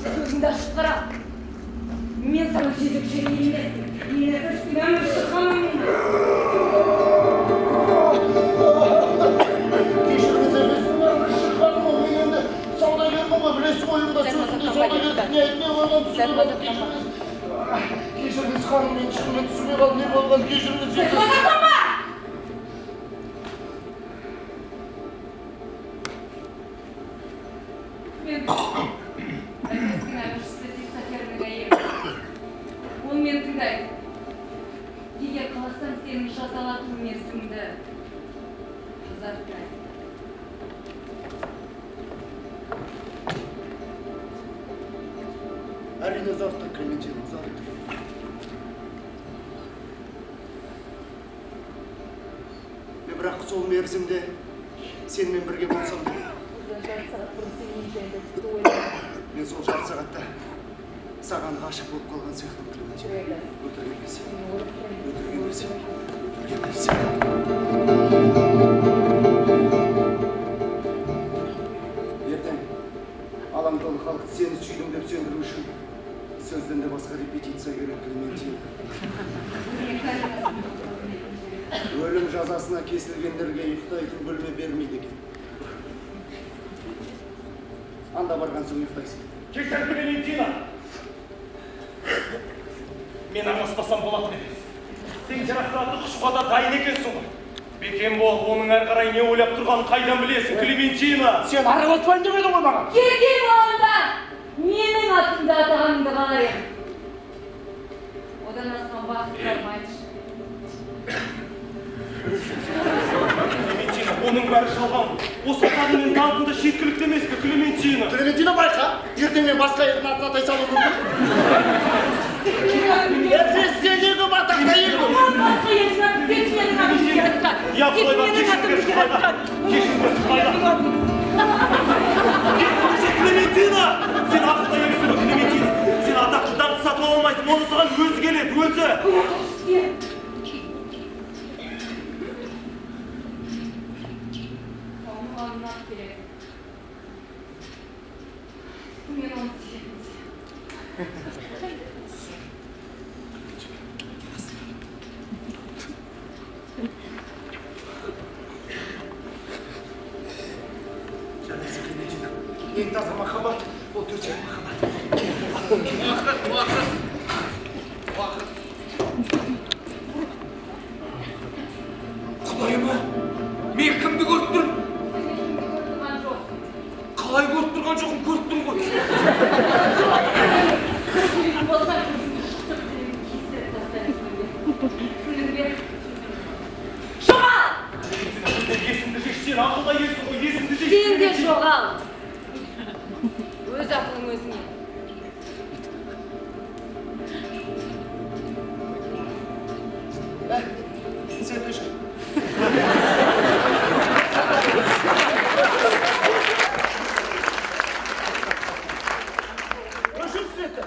Көзіңді ашып қара. Мен саған жезөкше емеспін. Мені сыртын өмір шыққанмын. Кешіріңіз емеспін, өмір шыққаным ол. Мен енді саудагермін ғой, білесіз ойымда сөзімді саудагерлік не айтмай қойған түсініп. Кешіріңіз ханым, мен шынымен түсінбей қалдым, не болған, кешіріңіз. Мен әкесінің әміршісі Тексафердің әйелі. Ол мені тыңдайды. Егер қаласаң сенің жазалату мерзімді ұзартайын. Әрине ұзарттыр, Клементина, ұзарттыр. Мен бірақ сол мерзімде сенімен бірге болсам деп. Мен сол жарты сағатта саған ғашық болып қалған сияқтымын, Клементина. Өтірік емес. Өтірік емес. Өтірік емес. Ертең алаң толы халық сені сүйдім деп сөндіру үшін сөзден де басқа репетиция керек, Клементина. Өлім жазасына кесілгендерге ұйықтайтын бөлме бермейді екен. Анда барған соң ұйықтайсың. Кешір, Клементина! Мен араласпасам болатын емес. Сен Геростратты құшуға да дайын екенсің ғой. Бекем бол, оның әрі қарай не ойлап тұрғанын қайдан білесің, Клементина? Сен араласпайын деп едің ғой маған. Еркек болғанда менің атымды атағаныңды қалайын. Одан асқан бақыттарым айтшы. Клементина, оның бәрі жалған. Осы отанының даңқында жеткілікті емес пе, Клементина? Клементина байқа, ертең мен басқа елдің атына атай салу мүмкін. Сен неге батақта елдің? Басқа елдің атын тек менің атымды Герострат. Я құлайға кешіріңіз құлайға. Кешіріңіз құлайға. Клементина! Сен ақылда емессің ғой, Клементина. Сен атақты даңқты сатып алмайсың, оны саған өзі келеді, өзі. Ең таза махаббат, ол төсек махаббат. Уақыт. Құдайыма, мен кімді көріп тұрмын? Қалай көріп тұрған жоқым, көріп тұрмын ғой. Жоғал! Есімді жек, сен ақылда есің ғой, есімді жек. Сен де жоғал! Өз ақылың өзіңе. Сен де жүр. Өшір светі.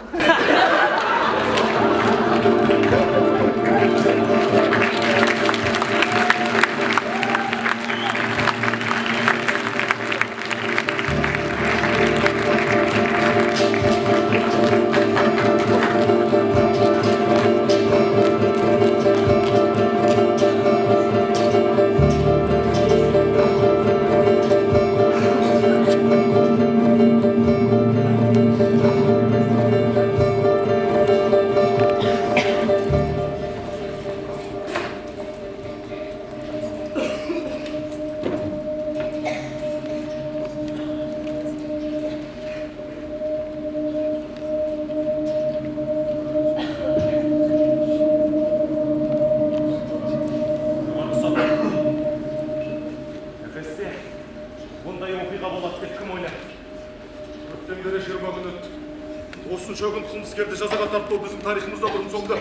Осынша күн қылмыскерді жазаға тарту біздің тарихымызда бұрын соңды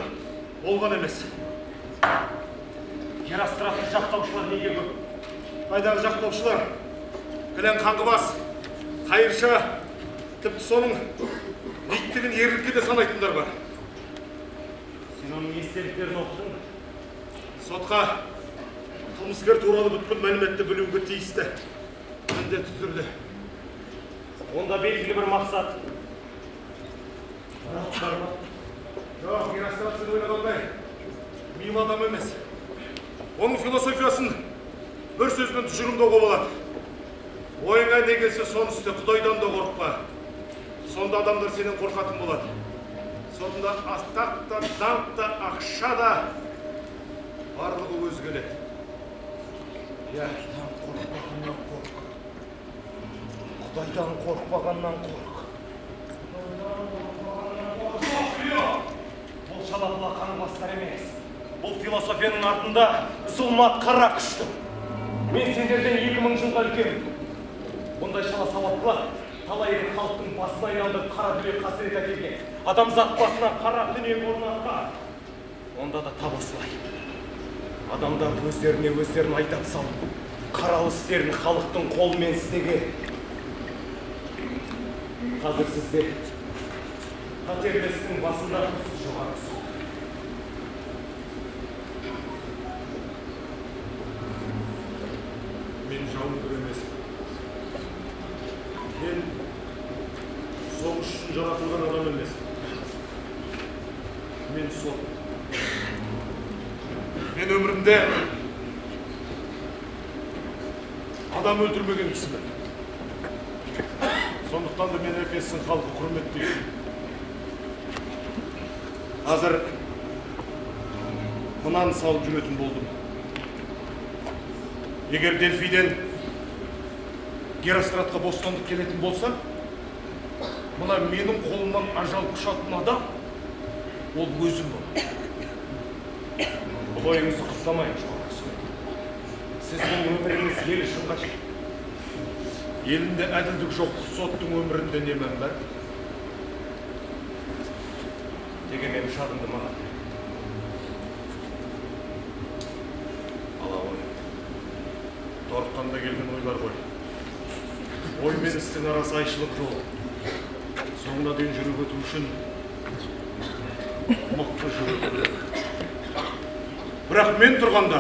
болған емес. Геростратты жақтаушылар неге көп? Қайдағы жақтаушылар? Кілең қаңғыбас, қайырша, тіпті соның биіктігін ерлікке де санайтындар бар. Сен оның естеліктерін оқыдың? Сотқа қылмыскер туралы бүткіл мәліметті білуге тиісті. Міндетті түрде. Онда белгілі бір мақсат. Жоқ, Герострат сен ойлағандай миым адам емес. Оның философиясын бір сөзбен тұжырымдауға болады. Ойыңа не келсе соны істе, Құдайдан да қорықпа. Сонда адамдар сенен қорқатын болады. Сонда астақ та, даңқ та, ақша да барлығы өзгеледі. Құдайдан қорықпағаннан қорық. Құдайдан қорықпағаннан қорық. Бұл шалапыла қаңғыбастар емес. Бұл философияның артында зұлмат қара күшті. Мен сендерден 2000 жылға үлкенмін. Бұндай шала сауаттылар талай рет халықтың басына айналдырып қара дүние қасірет әкелген. Адамзат басына қара дүние орнатқан. Онда да тап осылай. Адамдар өздеріне өздерін айдап салып, қаралы істерін халықтың қолымен істеген. Қазір сізде қатерлі істің басында жоғары сол. Мен жауынгер емеспін. Мен соғыс үшін жаратылған адам емеспін. Мен сот. Мен өмірімде адам өлтірмеген кісімін. Сондықтан да мен Эфестің халқы құрметтеймін. Қазір мынаны салып жүретін болдым. Егер Дельфиден Геростратқа бостандық келетін болса, мына менің қолымнан ажал құшатын адам, ол өзім болады. Бұл ойыңызды құптамайын жоғары. Сіздің өміріңіз ел үшін қажет. Елінде әділдік жоқ, соттың өмірінде не мән бар? Дегенмен шағынды маған. Ала ой. Торықтан да келген ойлар ғой. Ой мен істің арасы айшылық жол. Соңына дейін жүріп өту үшін мықты жүріп өту. Бірақ мен тұрғанда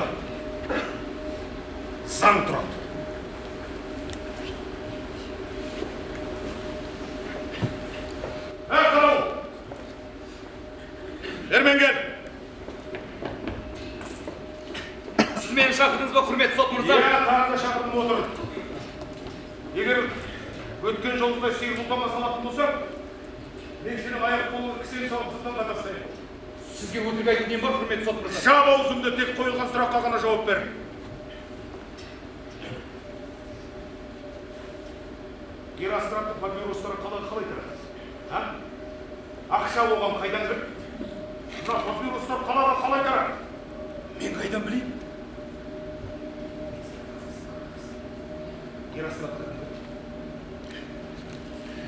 заң тұрады. Қарау! Ермен кел! Сіз мені шақырдыңыз ба, құрметті сот мырза? Иә, тағы да шақырдым отыр. Егер өткен жолында сиыр бұлтама салатын болсаң, мен сені аяқ қолы кісен салғысынан қатастаймын. Сізге өтірік айтып нем бар, құрметті сот мырза? Жап аузыңды, тек қойылған сұраққа ғана жауап бер. Геростратты папирустары қалай тарады? Ақша оған қайдан кіріп? Мына папирустар қалаға қалай тарады? Мен қайдан білейін? Геростратты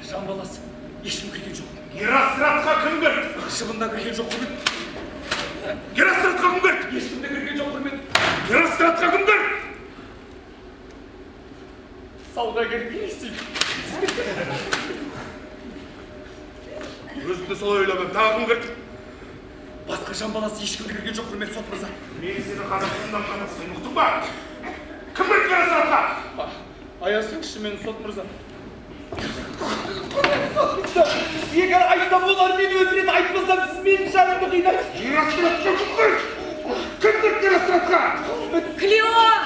Жан баласы, ешкім кірген жоқ. Геростратқа кім кірді? Шыбында кірген жоқ, құрмет. Геростратқа кім кірді? Ешкімде кірген жоқ, құрмет. Геростратқа кім кірді? Саудагер Крисип. Өзімді солай ойламын, тағы кім кірді? Басқа жан баласы ешкімде кірген жоқ, құрмет сот мырза. Мен сені қазақстаннан қатаспаймын, ұқтың ба? Кім кірді Геростратқа? Аясыңызшы мені сот мырза. Егер айтсам олар мені өлтіреді, айтпасам сіз менің жанымды қинайсыз. Геростратқа кім кірді? Кім кірді Геростратқа? Клеон!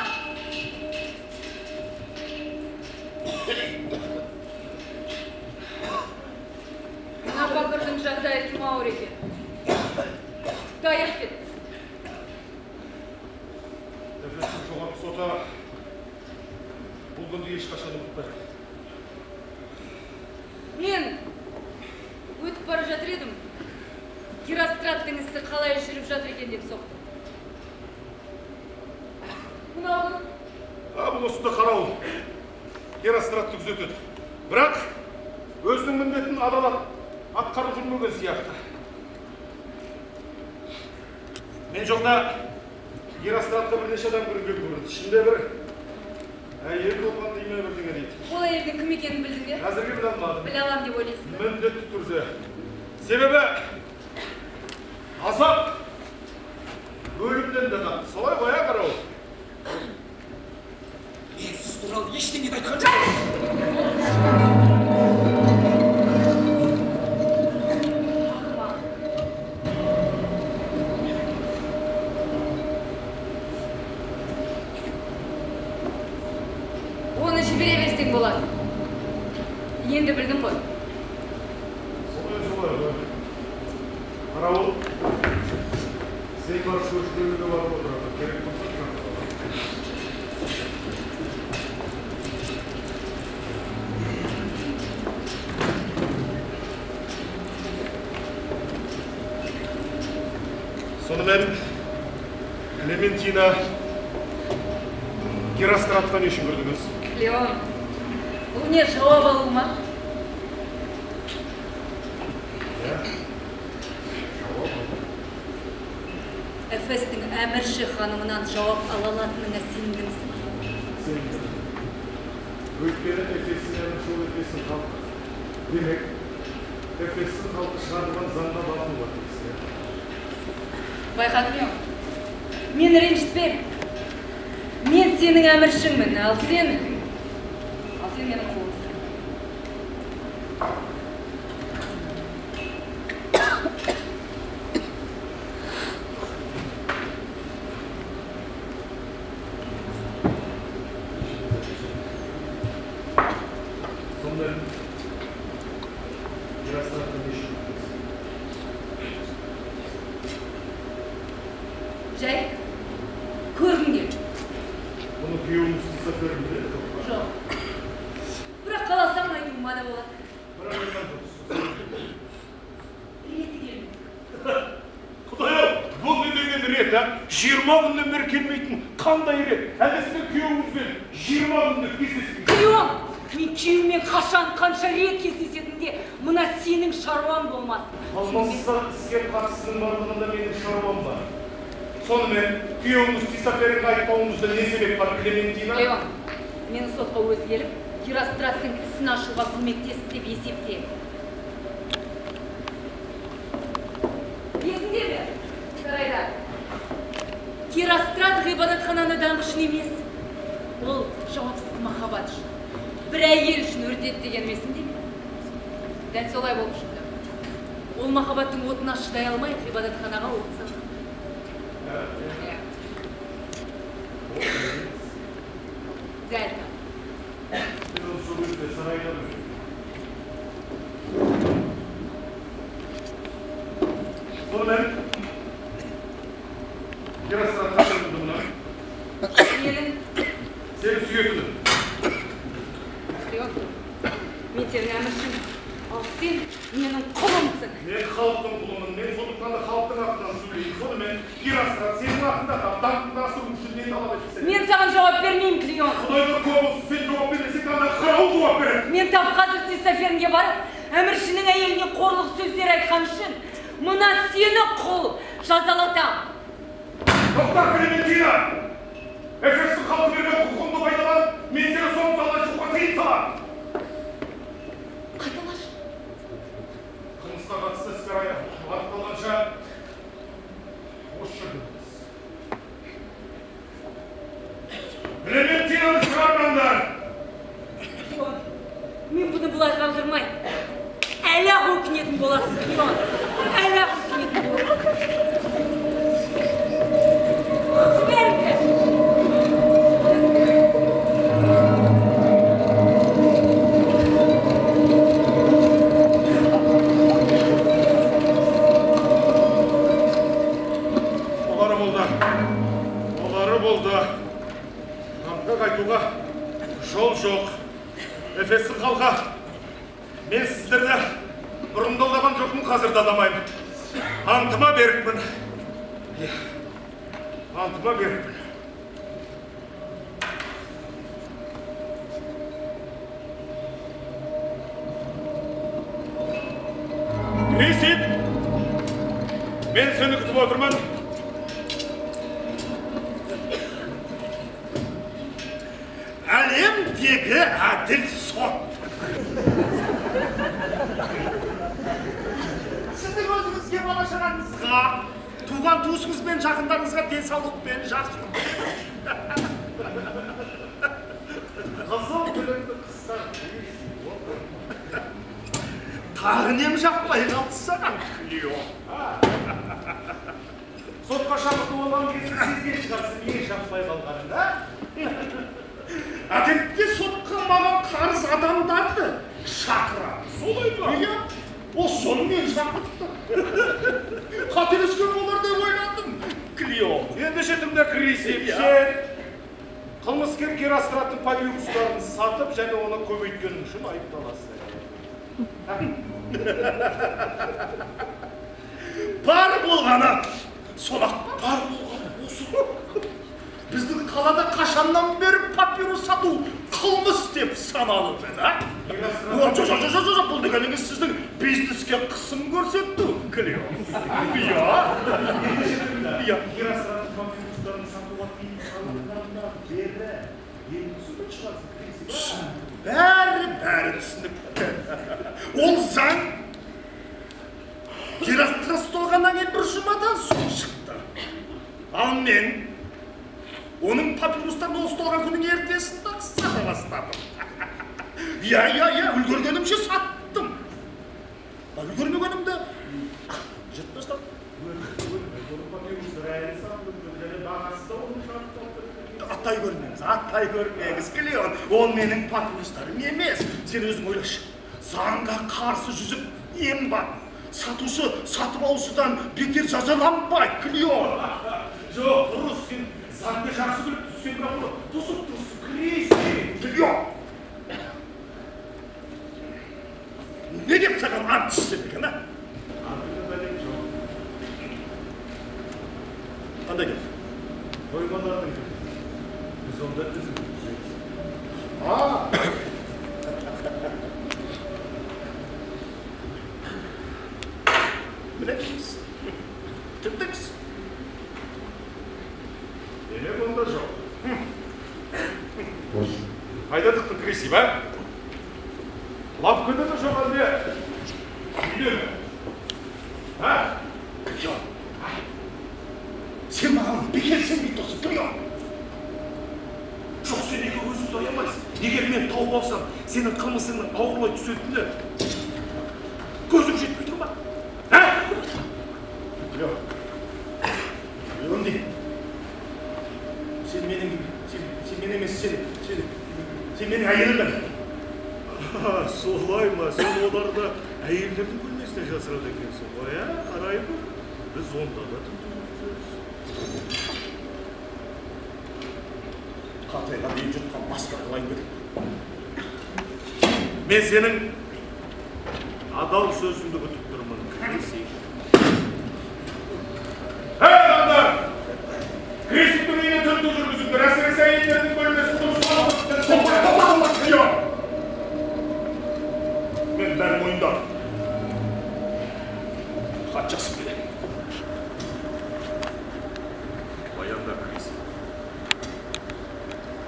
Мына бақырдың жағдайы тым ауыр екен. Таяқ кет. Эфестің жоғарғы соты бұл күнді ешқашан ұмытпайды. Мен өтіп бара жатыр едім. Геростраттың ісі қалай жүріп жатыр екен деп соқтым. Мынау Бұл осында қарауыл. Геростратты күзетеді. Бірақ өзінің міндетін адалап атқарып жүрмеген сияқты. Мен жоқта Геростратқа бірнеше адам кірген көрінді. Ішінде бір әйел болған дейме бірдеңе дейді. ол әйелдің кім екенін білдің бе? Әзірге біле алмадым. Біле алам деп ойлайсың ба? Міндетті түрде. Себебі азап өлімнен де қатты. Солай ғой, қарауыл. Мен сіз туралы ештеңе айтқан жоқпын. Оны жібере берсең болады. Енді білдің ғой. Солай ғой. Қарауыл, сен бар көршілерге барып отырады. Керек болса сонымен Клементина Геростратқа не үшін кірдіңіз? Клеон, бұл не жауап алу ма? Эфестің әмірші ханымынан жауап ала алатыныңа сендіңсің. Сендіңсің. Өйткені Эфестің әмірші ол Эфестің халқы. Демек, Эфестің халқы шығарылған заңға бағыну бар дейсіз. Байқадым, мен ренжітпем. Мен сенің әміршіңмін, ал сен менің қолымсың. Сонымен Геростратқа не үшін кірдіңіз? Жай, көргің келді. Оны күйеуіңіз тыйса көргім келеді жоқ па? Жоқ. Бірақ қаласам айтуыма да болады. Бірақ айтқан жоқсыз. Реті келді. Құдай-ау, бұл не деген рет, а? 20 күннен бері келмейтін қандай рет? Әлде сіздің күйеуіңізбен 20 күнде кездесіп Клеон, мен күйеуіммен қанша рет кездесетінде мына сенің шаруаң болмас. Алмасыздар іске қатысының барлығында менің шаруам бар. Сонымен, күйеуіңіз тисаперін айтпауыңызда не себеп бар, Клементина? Клеон, мен сотқа өзі келіп, Геростраттың ісін ашуға көмектесіп деп есептеймін. Есіңде ме? Сарайда. Герострат ғибадатхананы даңқ үшін емес. Ол жауапсыз махаббат үшін. Бір әйел үшін өртеді деген месінде ме? Дәл солай болып шықты. Ол махаббаттың отына шыдай алмай ғибадатханаға от салды. Сарайда Sonымен Gerasrat kaçırıldı buna. Елін Seni suyetini. Yok. Мен сенің әміршің. Ал сен менің құлымсың. Men halkın kulunun, men sonuçta da halkın hakkından söyleyeyim. Sonымен Gerasrat senin hakkında da dağıtında asıl üçün ne talep etsin? Мен саған жауап бермеймін, Клеон. Құдайға көп olsun, sen cevap vermesек ана қарау жауап береді. Мен тап қазір Тестофернге барып, әміршінің әйеліне қорлық сөздер айтқан үшін мына сені құл жазалатам. Тоқтар Клементина! Эфестің халқы берген құқығымды пайдаланып, мен сені соңғы салған шоққа тыйым саламын. Қайталашы. Қылмысқа қатысты істер аяқталғанша осы жерде. Клементинаны шығармаңдар! Клеон, мен бұны бұлай қалдырмайын. Әлі-ақ өкінетін боласың, Клеон. Әлі-ақ өкінетін боласың. Жіберіңдер. Олары болды. Қамқа қайтуға жол жоқ. Эфестің халқы, мен сіздерді бұрында алдаған жоқпын, қазір алдамаймын. Антыма беріппін. Антыма беріппін. Ресип, мен сені күтіп отырмын. Әлемдегі әділ сот. Сіздің өзіңізге, бала-шағаңызға, туған туысыңыз бен жақындарыңызға денсаулық пен жақсылық. Қызыл гүліңді қыстар. Тағы нем жақпай қалды саған, Клеон? Сотқа шақырту болған кезде сезген шығарсың, не жақпай қалғанын, а? Әдетте сотқа маған қарыз адамдарды шақырады. Солай ма? Иә, ол соны мен шақырттым. Қателескен болар деп ойладым, Клеон. Ендеше тыңда, Крисип, сен қылмыскер Геростраттың папирустарын сатып және оны көбейткенің үшін айыпталасың. Бар болғаны, солақ бар болғаны осы. Біздің қалада қашаннан бері папирус сату қылмыс деп саналып еді, а? Жоқ, бұл дегеніңіз сіздің бизнеске қысым көрсетті, Клеон. Иә. Геростраттың папирустарын сатуға тыйым салынғаннан бері енді түсініп шығасың, Крисип. Бәрі түсінікті. Ол заң Герострат ұсталғаннан кейін бір жұмадан соң шықты. Ал мен оның папирустарын ұсталған күннің ертесінде сата бастадым. Үлгергенімше саттым. Үлгермегенімді жет бастадым. Аттай көрмеңіз, Клеон. Ол менің папирустарым емес. Сен өзің ойлашы. Заңға қарсы жүзіп ем бар. Сатушы сатып алушыдан бетер жазаланбайды, Клеон. Жоқ, дұрыс, сен заңды жақсы біліп түссен бірақ тұсып Крисип. Клеон. Не деп саған ант ішсем екен, а? Антында бәлем жоқ. Қандай кел? Қоймалардың кел. Біз онда үзіп түсеміз. Білеміз. Түптіңіз. Демек онда жоқ. Қайда тықтың, Крисип, а? Лапкада да жоқ әлде? Үйде ме? А? Клеон. Сен маған бекерсен бейт осы, Клеон. Жоқ, сен неге өзіңді аямайсың? Егер мен тауып алсам, сенің қылмысыңның ауырлай түсетіні көзің жетпей тұр ма? А? Клеон. Клеон дейін. Сен мен емес, сен менің әйелімін. Солай ма? Сен оларды әйелдердің бөлмесіне жасырады екенсің ғой, а? Қарай бұл. Biz onda da tutuyoruz. Қатайға дейін жұтқан басқа қылайын бедім. Мен сенің адал сөзіңді күтіп тұрмын. Адамдар! Кресиптің үйіне тінту жүргізіңдер. Әсіресе әйелдердің бөлмесі дұрыс қалып. Мен бәрі мойындадым. Хат жазып беремін. Баянда Кресип.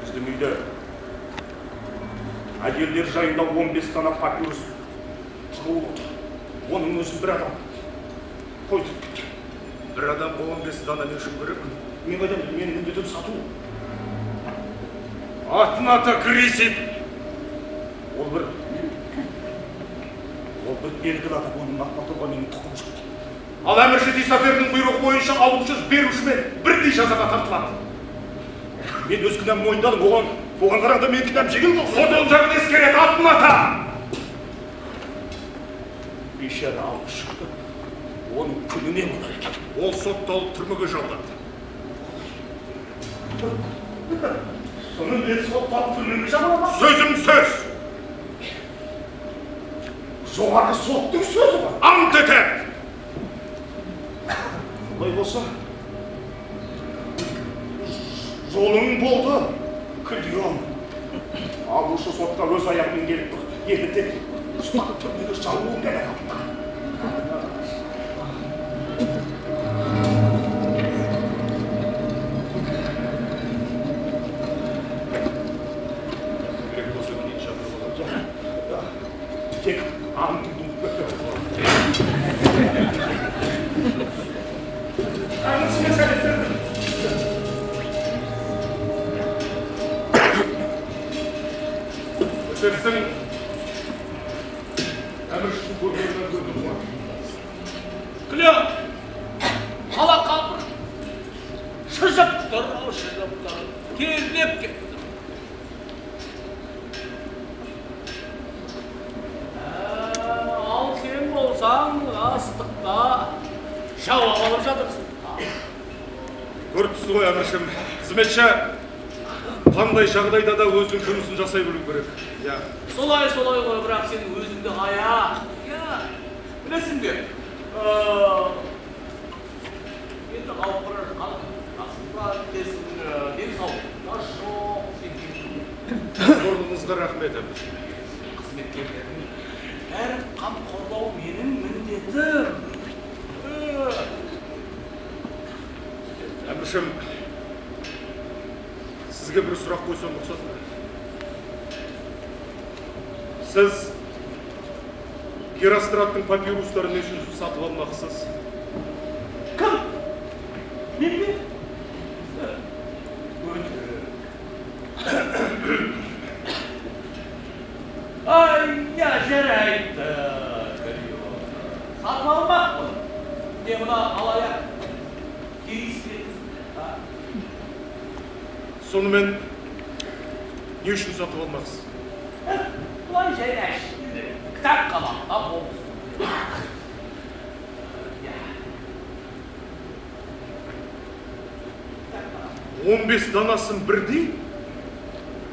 Біздің үйде әйелдер жайында 15 дана папирус тығылып отыр. Оның өзін бір адам қойдырып кеткен. Бір адам 15 дана не үшін керек? Мен қайдам, менің міндетім сату. Атын аты Кресип. Ол бір белгілі адам, оның ақпатуға менің тұқым шықты. Ал әмірші Исафердің бұйрығы бойынша алушы берушімен бірдей жазаға тартылады. Мен өз кінәм мойындадым, оған қарағанда мен кінәм жеңіл болсын. Сот ол жағын ескереді, атын ата. Бейшара алып шықты. Оның күні не болар екен? Ол сотталып түрмеге жолданды. Соны мен сотталып түрмеге жолданды? Сөзім сөз. Жоғарғы соттың сөзі бар. Ант етем. Олай болса, жолың болды, күлден. Алушы сотқа өз аяғымен келіп тұр. Енді тек ұстап түрмеге жауын керек алды. Тек антыңды көтер. Аңышына сәлеттерді. Өтерсің, әміршінің көргенінен көрдің ғой. Клеон, қала қалпыр. Шыжып тұр, терлеп кетті. Ал сен болсаң, астықта жауап алып жатырсың. Көріпсіз ғой, әміршім. Қызметші қандай жағдайда да өзінің жұмысын жасай білу керек. Солай ғой, бірақ сен өзіңді аяқ. Білесің бе? Енді қалып бара жатқан расында білесің, денсаулықта жоқ. Зорлығыңызға рахмет, әміршім. Қызметкерлердің бәрін қамқорлау менің міндетім. Әміршім, сізге бір сұрақ қойсам рұқсат па? Сіз Геростраттың папирустарын не үшін сатып алмақсыз? Кім? Мен бе? Жарайды. Сатып алмақпын. Не мына алаяқ келіспеңіз. Сонымен не үшін сатып алмақсыз? Бұлай жайнаш. Кітап қалақта болсын. 15 данасын бірдей?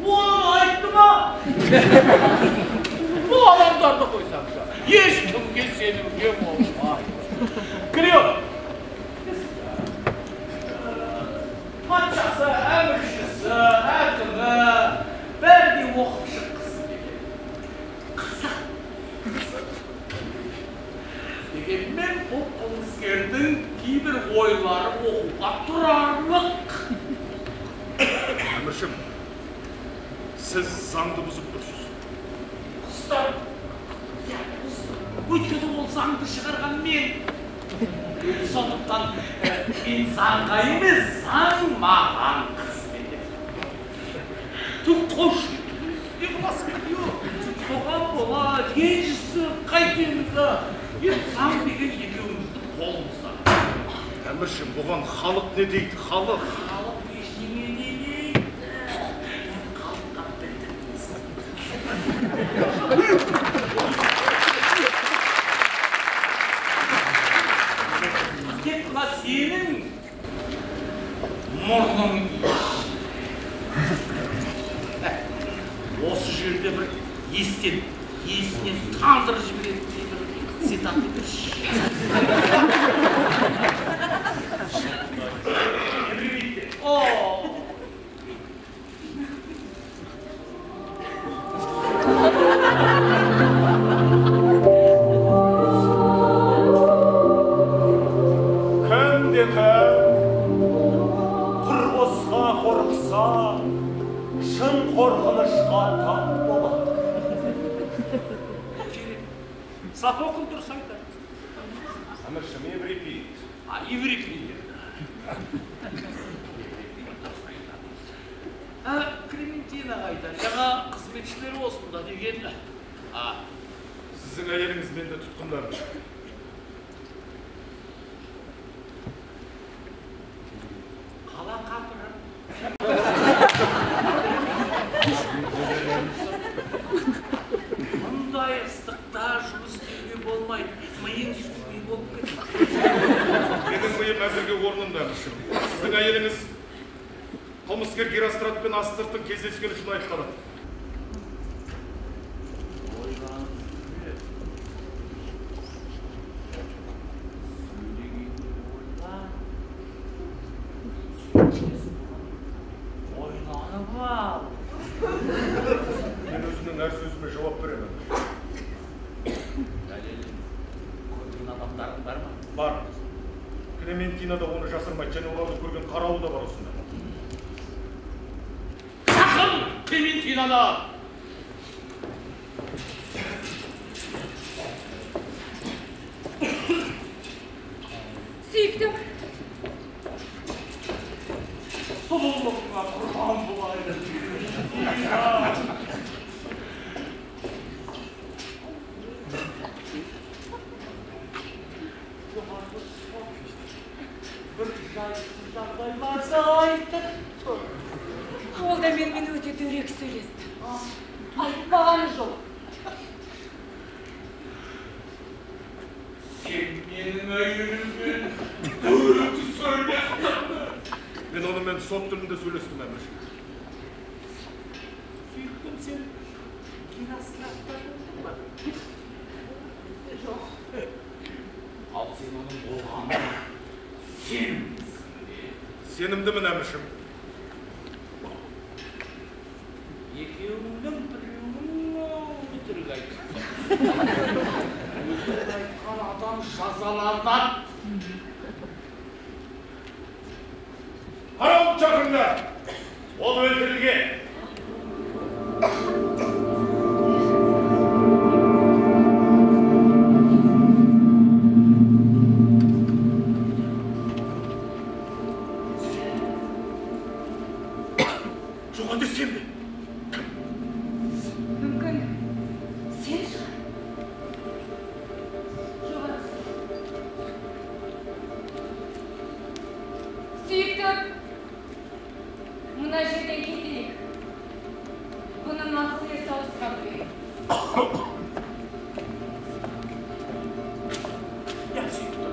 Оны айтты ма? Бұл адамдарды қойсақша, ешкімге сенуге болмайды. Клеон, патшасы, әміршісі, әкімі, бәріне оқып шыққысы келеді. Қызық. Дегенмен бұл қылмыскердің кейбір ойлары оқуға тұрарлық. Әміршім, сіз заңды бұзып тұрсыз. Құстар, өйткені ол заңды шығарған мен. Сондықтан мен заңға емес, заң маған қызмет етеді. Түк қош, не қыласың? Соған бола, еншісі, қайтемізді, заң деген екеумізді қолымызда. Әміршім, бұған халық не дейді? Халық ештеңе демейді. Мен халыққа білдірмейсің. жерде бір есінен тандырып жіберетіндей бір цитатты берші. Тұрбосқа қорықса, шын қорқынышқа тап болады. Сапа оқын тұрсаң да. Әміршім, еврипид. Еврипид. Клементина қайда? Жаңа қызметшілері осында деген. Сіздің әйеліңіз менде тұтқындар. Қала қапыры. Мұндай ыстықта жұмыс істеуге болмайды. Миың суый болып кетті. Менің миым әзірге орнында. Сіздің әйеліңіз қылмыскер Геростратпен Астыртын кездескен үшін айыпталады. Ойланып ал. Мен өзімнің әр сөзіме жауап беремін. Көрген адамдарың бар ма? Бар. Клементина да оны жасырмайды, және оларды көрген қарауыл да бар осында. Шақыр Клементинаны! Сүйіктім. Сұлулығыңа құрбан болайын. Bir жайсыз жағдайларды айтып тұр. Ол да менімен өте дөрекі сөйлесті. Айтпағаны жоқ. Сен менің әйеліммен дөрекі сөйлестің. Мен онымен сот түрінде сөйлестім, әмірші. Сүйіктім, сен Геростратта болдың ба? Жоқ. Ал сен оның болғаны сенбісің бе? Сенімдімін, әміршім. Екеуіңнің біреуің өтірік айтқан. Өтірік айтқан адам жазаланады. Қарауыл шақырыңдар! Ол өлтірілген. Жоған десем бе? Мүмкін сен шығар. Жоғарғы. Сүйіктім. Мына жерден кетейік. Бұның ақыл есі ауысқан керек. Я сүйіктім.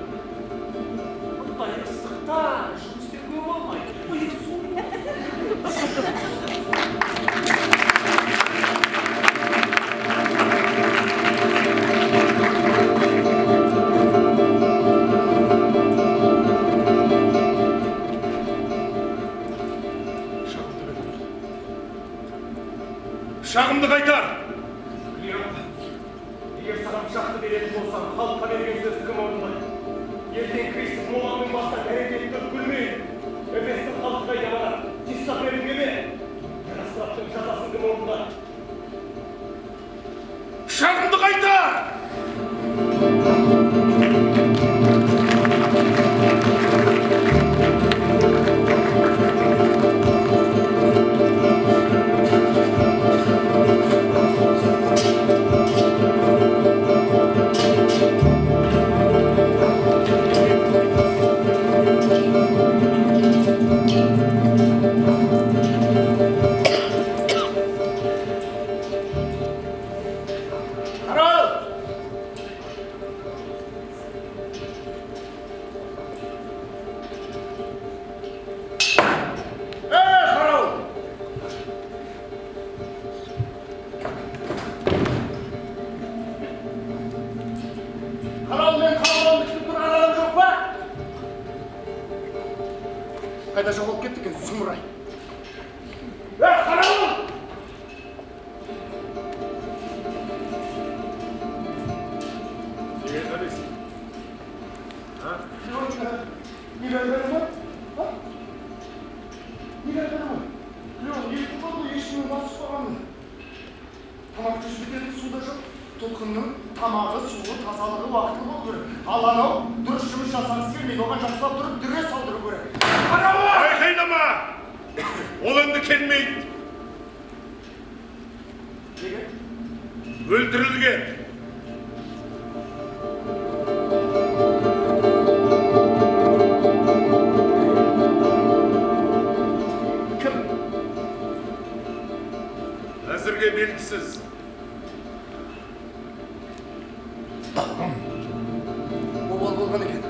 Бұндай ыстықта жұмыс істеуге болмайды. Миың суып. Шағымды қайтар! Егер саған пышақты беретін болсам, халыққа берген сөзді кім орындайды? Ертең Крисіп Моланың бастап әрекетті күлмейін. Эфестің халыққа яманат, тиссап беруге ме? Геростраптың жазасын кім орындайды? Шағымды қайтар! қайда жоғалып кетті екен, сұмырай. Қарауыл! Неге қарайсың? Неге қарамай? Неге қарамай? Екі болды, ешкімнің басы қоғамын. Тамақты жібітетін суда жоқ. Тұтқынның тамағы, суы, тазалығы уақытылы болу керек. Ал анау дұрыс жұмыс жасағысы келмейді, оған жақсылап тұрып дүре салдыру керек. Айқайлама! Ол енді келмейді. Неге? Өлтірілген. Кім? Әзірге белгісіз. Обал болған екен.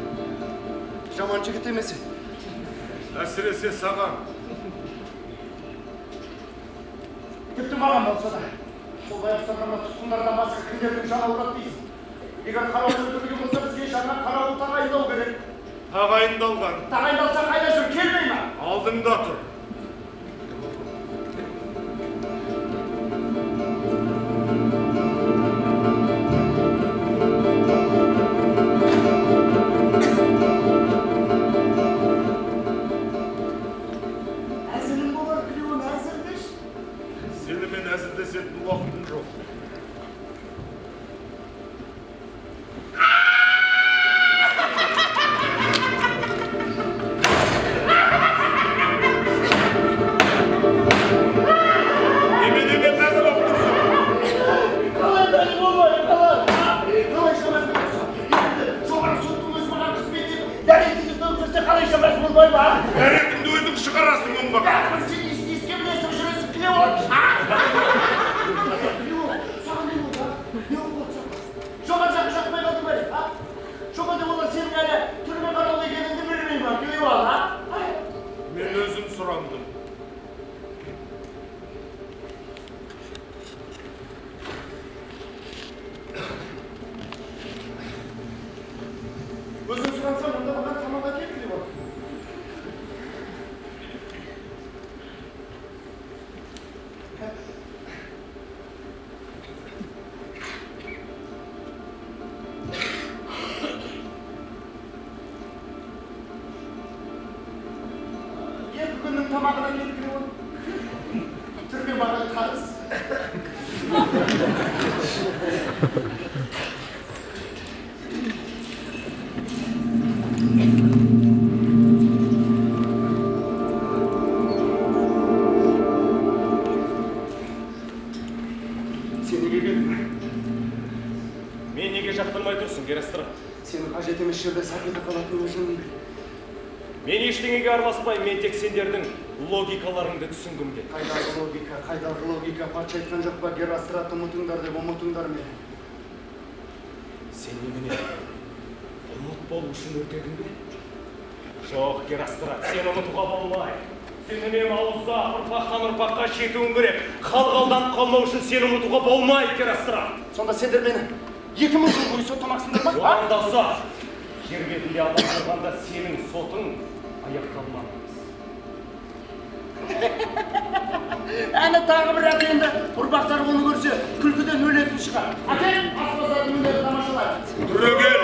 Жаман жігіт емес. Әсіресе саған. Тіпті маған болса да. Сол баяқсардан тұтқындардан басқа кімдердің жаны ауырады дейсің. Егер қарауыл өлтірген болса, бізге жаңа қарауыл тағайындау керек. Тағайындалған. Тағайындалса қайда жүр, келмей ма? Алдыңда тұр. Әзілің болар, Клеон, әзілдеш. Сенімен әзілдесетін уақытым жоқ. Неменеге мәз болып тұрсың? Қалай бәлі болмай, қалай? Қалай шамасы болса? Енді жоғары соттың өзі маған қызмет етіп, дәретіңді тауып жүрсе қалай шамасы болмай ма? Дәретіңді өзің шығарасың оңбаға. Сен еске білесің, жүресің, Клеон. Клеон, саған не болды? Не болды? Жоғары жақы жақпай қалды ма? Жоғарда олар сенің әлі түрме қарауыл екеніңді білмей ма, Клеон? Мен өзім сұрандым. Өзің сұрансам, онда маған тамақ әкел, Клеон. Екі күннің тамағына келіп Клеон. Түрме маған қарыз. Сен неге келдің? Мен неге жақтырмай тұрсың, Герастрат? Сені қажет емес жерде сақиды қалатын өзің. Мен ештеңеге араласпаймын, мен тек сендердің логикаларыңды түсінгім келді. Қайдағы логика, патша айтқан жоқ па, Герастрат ұмытыңдар деп ұмытыңдар мені. Сен немене ұмыт болу үшін өртедің бе? Жоқ, Герастрат, сен ұмытуға болмай. Сен үнемі ауызда ұрпақтан ұрпаққа жетуің керек. Халық алданып қалмау үшін сен ұмытуға болмай, Герастрат. Сонда сендер мені 2000 жыл бойы соттамақсыңдар ма? Орындалса, жер бетінде адам болғанда сенің сотың аяқталмақ емес. Әні тағы бір әкенді, ұрпақтар оны көрсе, күлкіден өлетін шығар. Әкел, аспазардың үндері тамашалайды. Түрегел!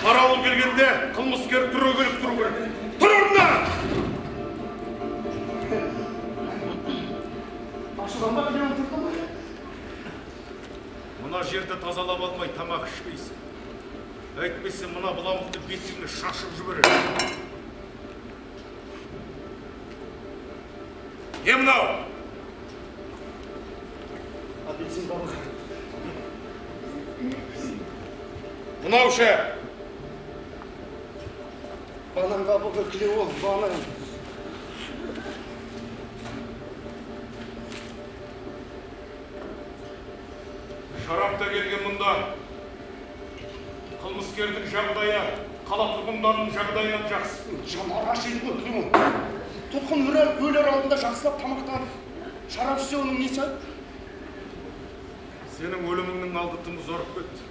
Қарауыл келгенде қылмыскер түрегеліп тұру керек. Тұр орнынан! Ашыланба Клеон тұрды ма? Мына жерді тазалап алмай тамақ ішпейсің. Әйтпесе мына бұламықты бетіңе шашып жібереді. Не мынау? Апельсин балық. Мынау ше? Банан қабығы, Клеон, банан. Шарапта келген мұнда қылмыскердің жағдайы, қала тұрғындарының жағдайынан жақсы. Жанарға шейін ғой, Клеон. Тұтқын өлер алдында жақсылап тамақтанып, шарап ішсе оның несі? Сенің өліміңнің алды тым ұзарып кетті.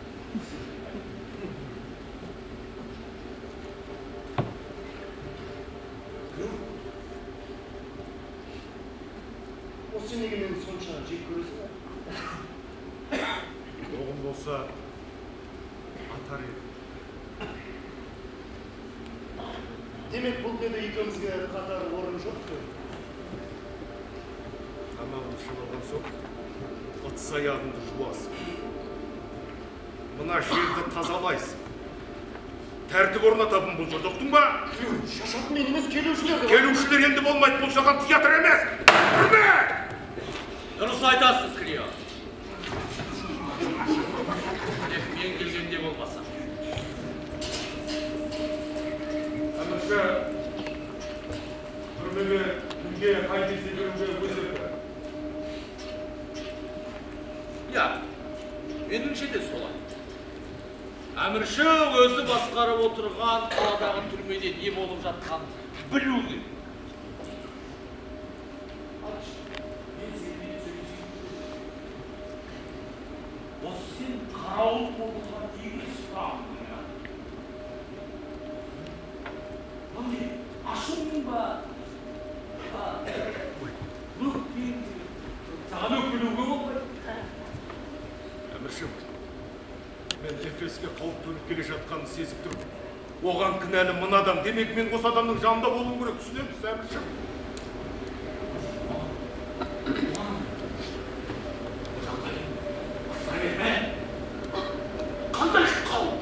болса атар еді. Демек бұл деді екеумізге қатар орын жоқ қой. Тамағым шылаған соң ыдыс аяғыңды жуасың. Мына жерді тазалайсың. Тәртіп орнататын бұл жерді ұқтың ба? Шашақ мен емес, келушілер. Келушілер енді болмайды, бұл жаған театр емес. Үрме! Дұрыс айтасыз, Клео. Мен келгенде болмаса. Әмірші, түрмеге күнге қай кезде беруге өзірді. Я, меніңше де солай. Әмірші өзі басқарып отырған қаладағы түрмеде не болып жатқан білу керек. Осы сен қарауыл болған деген сұрағың ya. Бұл не? Ашуың ба? Саған өкілуге болмайды. Әміршім, мен Эфеске қауіп төніп келе жатқанын сезіп тұрмын. Оған кінәлі мына адам. Демек мен осы адамның жанында болуым керек. Түсінеміз, әміршім. Қандай қауіп?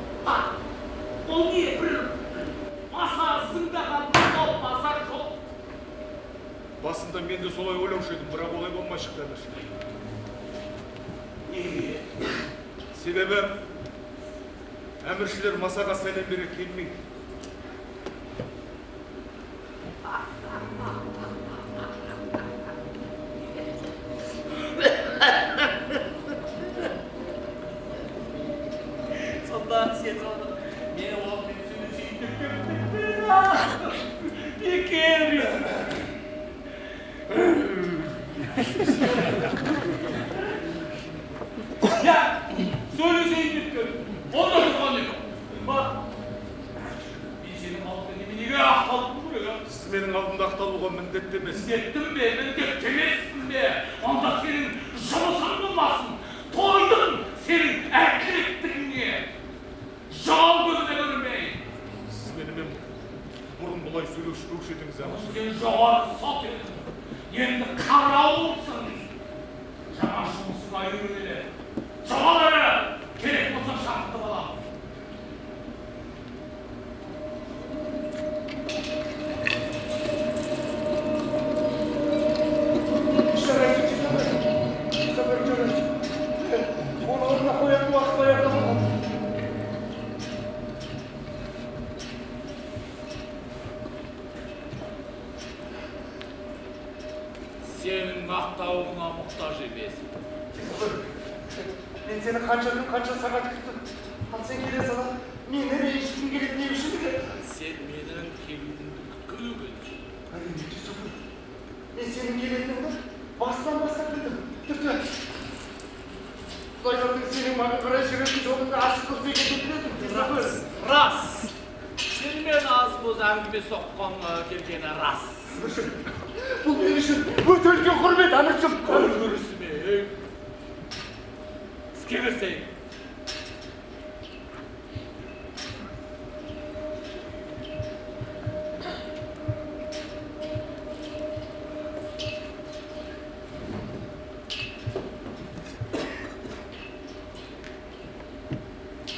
Ол не бір маса зыңдаған баса жоқ. Басында мен де солай ойлаушы едім, бірақ олай болмай шықты, әміршім. Себебі әміршілер масаға сәлем бере келмейді. Сонда сен оны мені оғымен сөйлесейін бекер. Я söyleseyim lütfen. Ondan sonra ne? Bak. Ben senin aldığın nemenege ақталып buraya. Сіз менің алдымда ақталуға міндетті емес. Міндеттім бе? Міндетті емеспін бе? Онда сенің жұмысың болмасын. Тойдың senin әділеттігіңе. Жал көзіне көрінбейін. Сіз менімен бұрын бұлай сөйлеуші едіңіз, әміршім. Сен жоғары сот едің. Енді қарауылсың. Жаңа жұмысыңа үйренелі. Жоғары! Керек болса шақты балам. Оны орнына қоятын уақыт баяғыда болған. Senin mақтауыңа мұқтаж емеспін. Мен сені қанша күн, қанша сағат күттім. Ал сен келе сала, мені ренжіткің келеді не үшін де? Sen менің келуімді күткілі келдің. Мен сенің келетініңді бастан бастап білдім. Тіпті Құдайлардың сенің маған қарай жүретін жолыңды ашық қылып екенін біледім. Рас! Сенімен аз боз әңгіме соққанға келгені рас. Бұл мен үшін өте үлкен құрмет, әміршім. Көрісіме, іске берсейін.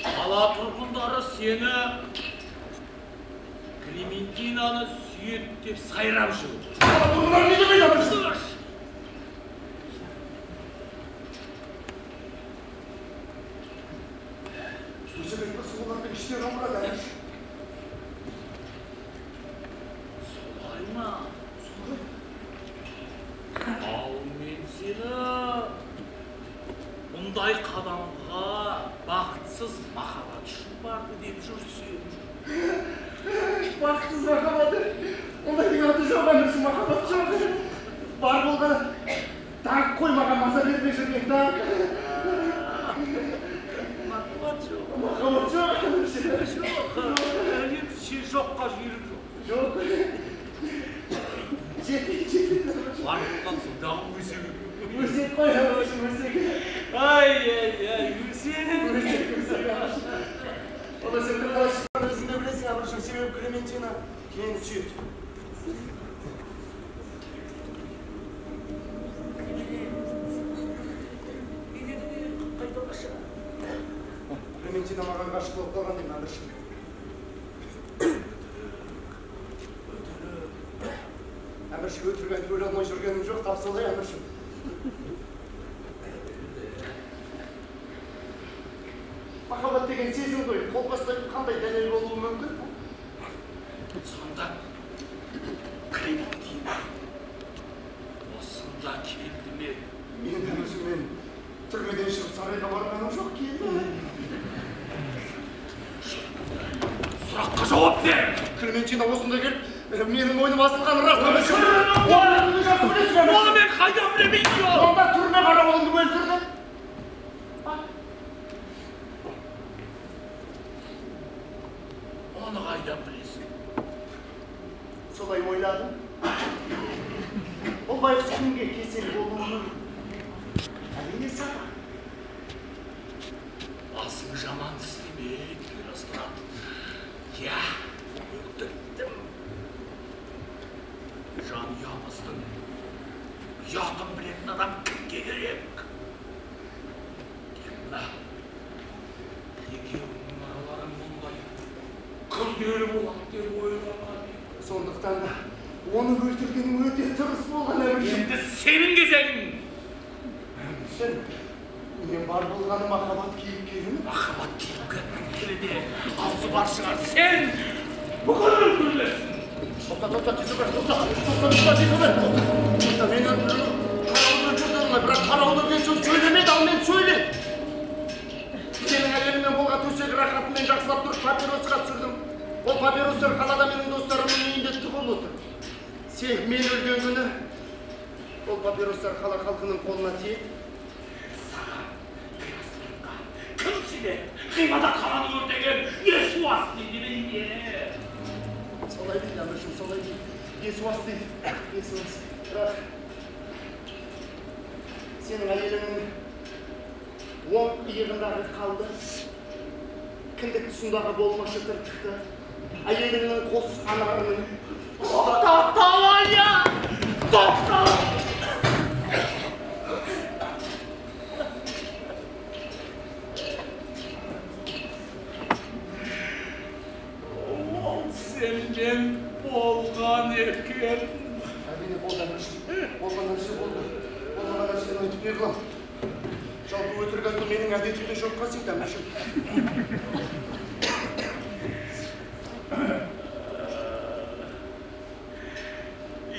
Қала тұрғындары сені Клементинаны сүйет деп сайрап жүр. Қала тұрғындар не демейді, әміршім? Сөзі бекті олардың іштері омырады, әміршім. Солай ма? Солай. Ал мен сені мұндай қадамға бақытсыз махаббат үшін барды деп жүрсем. Бақытсыз махаббаты. Ондайдың аты жоқ, әміршім, махаббат жоқ. Бар болғаны танк қоймаған маса бермей жүрген танк. Махаббат жоқ. Махаббат жоқ, әміршім. Сен жоққа жүйрік жоқ. Жоқ. Жетейін. Бар болған соң дағы өсек. Өсек қой, әміршім, өсек. Ай, өсек. Ola sen bir қалай шыққан өзің де білесің, Әміршім, себебі Клементина мені сүйеді. Клементина маған ғашық болып қалған деймін, Әміршім. Әміршім, өтірік айтып өле алмай жүргенім жоқ, тап солай, Әміршім. Махаббат деген сезім ғой, қол бастайтын қандай дәлел болуы мүмкін? Сонда Клементина осында келді ме? Мен Әміршім, мен түрмеден шығып сарайға барғаным жоқ, келді. Сұраққа жауап бер! Клементина осында келіп, менің мойным асылғаны рас, Әміршім. Оны мен қайдан білемейді? Онда түрме қарауылыңды өлтірді. Оны қайдан білесің? Солай ойладым. Ол байғұс кімге кесел болуының әрине саған. Басың жаман істемейді, Миростат. Я өлтірттім. Жанұямыздың ұятын білетін адам кімге керек? Мына екеуінің араларың мұндай күрделі болады деп ойлаған. Сондықтан да оны өлтіргенім өте дұрыс болған, Әміршім. Енді сенің кезегің. Әміршім, мен бар болғаны махаббат кейіпкерімін. Махаббат кейіпкерінің келеде аузы бар шығар. Сен бүкіл өлтірілесің. Тоқта, тезірек, тоқта, мен өлтірдім. Қарауылды өлтірдім, бірақ қарауылды мен сөз сөйлемейді, ал мен сөйлейді. Сенің әйеліңмен болған төсек рахатымен жақсылап тұрып папиросқа түсірдім. Ол папиростар қалада менің достарымның үйінде тұғыл отыр. Сен мен өлген күні ол папиростар қала халқының қолына тиеді. Саған қиясылыққа кім себеп? Қимада қаланы өртеген Есуас дейді ме? Солай дейді, Әміршім, солай дейді. Есуас дейді. Есуас. Бірақ сенің әйеліңнің оң иығындағы қалды, кіндік тұсындағы болмашы тыртықты, әйеліңнің қос анарының Тоқталайя! Тоқтал! Ол сенен болған екен. әрине болды, Әміршім. Болған нәрсе болды. Болған нәрсені өтіп бердім. Жалпы өтірік айту менің әдетімде жоқ қасиет, Әміршім.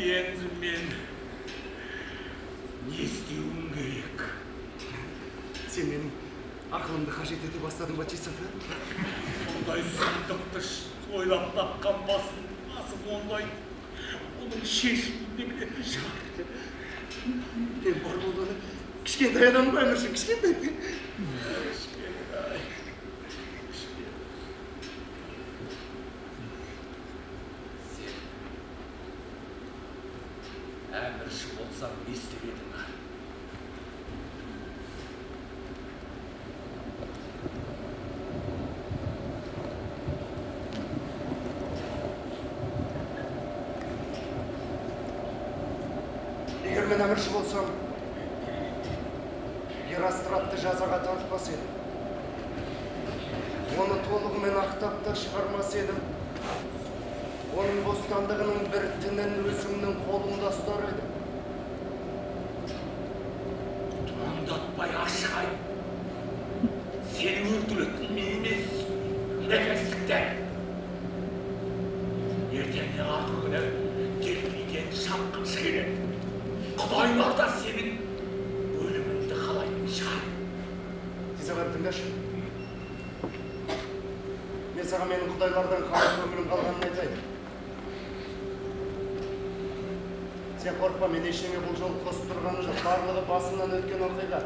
Енді мен не істеуім керек? Сен менің ақылымды қажет ете бастадың ба, Чисов? Ондай сұмдықты ойлап тапқан басым ондай. Оның шешімінде білетін шығар. Мен бар болғаны кішкентай адам ба, Әміршім, кішкентай. Әмірші болсаң не істеп едің? Егер мен әмірші болсам, Геростратты жазаға тартпас едім. Оны толығымен ақтап та шығармас едім. Оның бостандығының бір тінін өзімнің қолымда ұстар едім. Тұмандатпай ашық айт. Сені өлтіретін мен емес, нәпестіктер. Ертеңнен арғы күні Делфиден шапқыншы келеді. Құдайлар да сенің өліміңді қалайтын шығар. Тезағар, тыңдашы. Мен саған менің құдайлардан қалай өмірім қалғанын айтайын. Сен қорықпа, мен ештеңе бұл жол қосып тұрғаны жоқ. Барлығы басымнан өткен оқиға.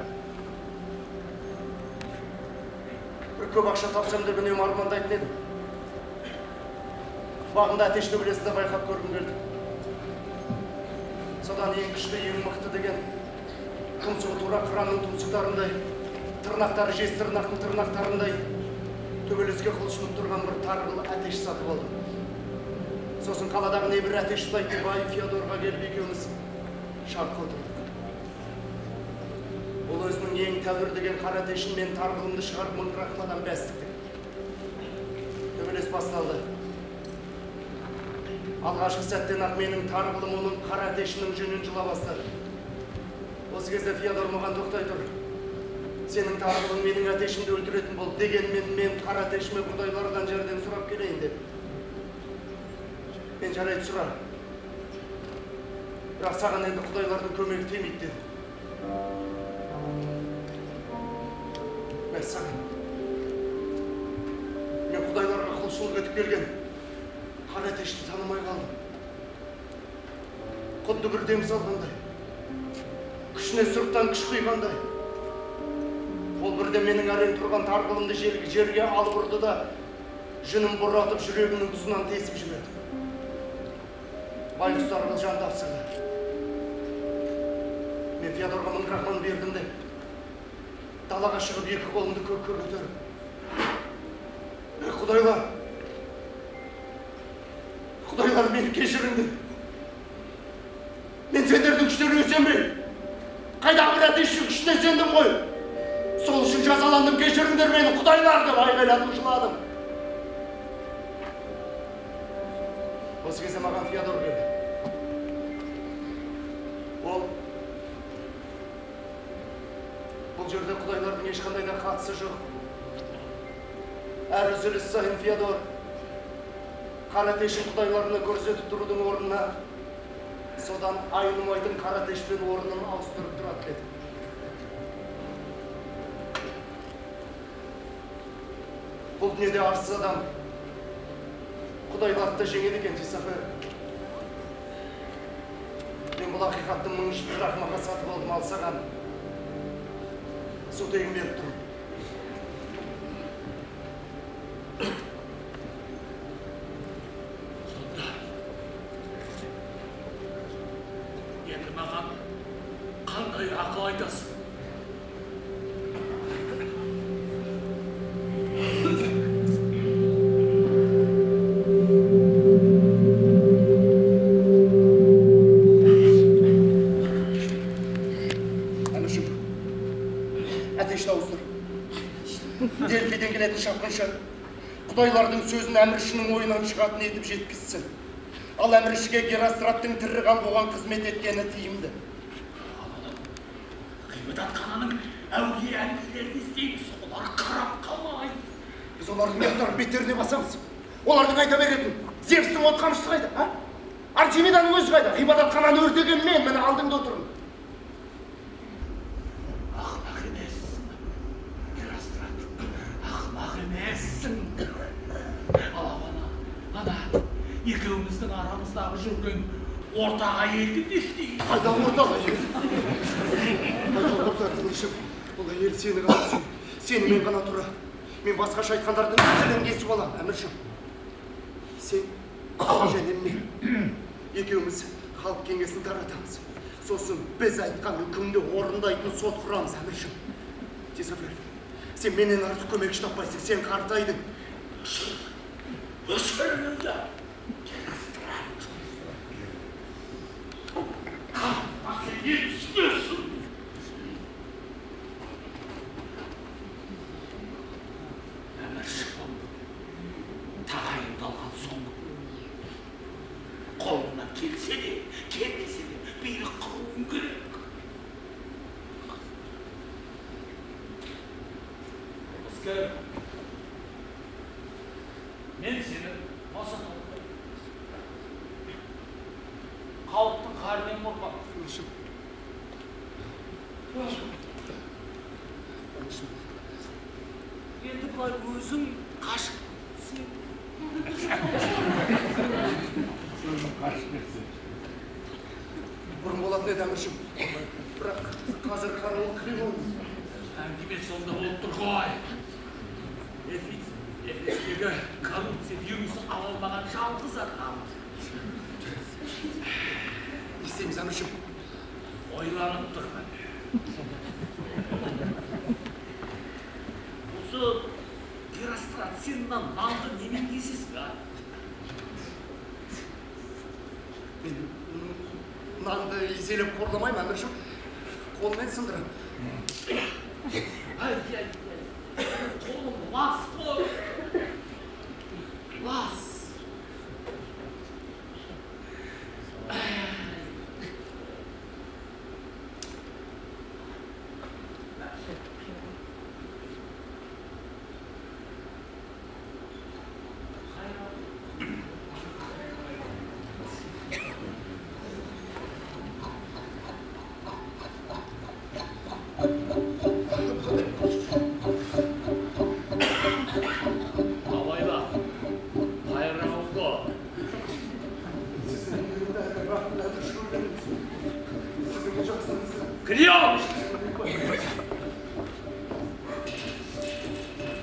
Бір көп ақша тапсам деп үнемі армандайтын едім. Бағында Әтеш төбелесінде байқап көргім келді. Содан ең күшті, ең мықты деген тұмсығы тура қыранның тұмсықтарындай, тырнақтары жез тырнақтың тырнақтарындай төбелеске құлшынып тұрған бір тарғыл әтеш сатып алдым. Сосын қаладағы не бір әтеш ұстайтын бай Феодорға келіп екеуміз шартқа отырдық. Ол өзінің ең тәуір деген қара әтешін мен тарғылымды шығарып мыңғырақмадан бәстіктік. Төбелес басталды. Алғашқы сәттен ақ менің тарғылым оның қара әтешінің жүнін жыла бастады. Осы кезде Феодор маған тоқтай тұр. Сенің тарғылың менің әтешімді өлтіретін бол, дегенмен мен қара әтешіме құдайлардан жәрдем сұрап келейін деп. Мен жарайды сұра. Бірақ саған енді құдайлардың көмегі тимейді дедім. Мен саған. Мен құдайларға құлшылық етіп келген қара әтешті танымай қалдым. Құдды бір дем салғандай, күшіне сырттан күш құйғандай. Ол бірде менің әрең тұрған тарғылымды жерге алып ұрды да, жүнін бұратып жүрегінің тұсынан тесіп жіберді. Байғұс тарғыл жан тапсырды. Мен Феодорға мыңғырақман бердім де, далаға шығып екі қолымды көкке көтеріп. Құдайлар мені кешіріңдер. Мен сендердің күштеріне сенбеймін. Қайдағы бір әтештің күшіне сендім ғой. Сол үшін жазаландым, кешіріңдер мені, құдайлар деп айғайлатып жыладым. Осы кезде маған Феодор келді. Бұл жерде құдайлардың ешқандай да қатысы жоқ. Әр үзіліс сайын Феодор қара әтешін құдайларына көрсетіп тұрудың орнына содан айнымайтын қара әтешпен орнын ауыстырып тұрады деді. Бұл дүниеде арсыз адам құдайларды да жеңеді екен, Тесофер. Мен бұл ақиқатты мың рахмаға сатып алдым, ал саған су тегін беріп тұрмын. Сонда енді маған қандай ақыл айтасың? Құдайлардың сөзін әміршінің ойынан шығатын етіп жеткізсін. Ал әміршіге Геростраттың тірі қалып оған қызмет еткені тиімді. Ғибадат атқананың әулие әмірлерін іздейміз, олар қарап қалмайды. Біз олардың аяқтарын беттеріне басамыз. Олардың айта беретін Зевстің от қамшысы қайда? Артемиданың өзі қайда? Ғибадат атқананы өртеген мен, міне алдыңда отырмын. Ақымақ емессің, Герострат, ақымақ емессің. Ана, екеуміздің арамыздағы жүрген ортақ әйелді не істейді? Қайда ортақ әйел? Қайда ортақ әйел? Бұл әйел сені қаласың, сені мен ғана тұра. Мен басқаша айтқандардың тілін кесіп алам, әміршім. Сен және мен екеуміз халық кеңесін таратамыз. Сосын біз айтқан үкімді орындайтын сот құрамыз, әміршім. Тесофер, сен менен артық көмекші таппайсың, сен қартайдың. Өшіріңді! Сен не түсінесің? Әмірші тағайындалған соң қолына келсе де, келмесе де билік қылуың керек. Әскер, мен сені аса қалдым. Халықтың қармен қорқақ. Енді бұлай өзің қашып сен. Бұрын болатын еді, әміршім. Бірақ қазір қаралық қимылмыз. Әңгіме сонда болып тұр ғой. Эфестегі коррупция вирусы ала алмаған жалғыз адам. Не істейміз, әміршім? Ойланып тұрмын. Осы Герострат сен мына малды немен кесесің, а? Нанды еселеп қорламаймын, әміршім. Қолмен сындырам. Ай, қолым лас қой. Лас. Кіреу!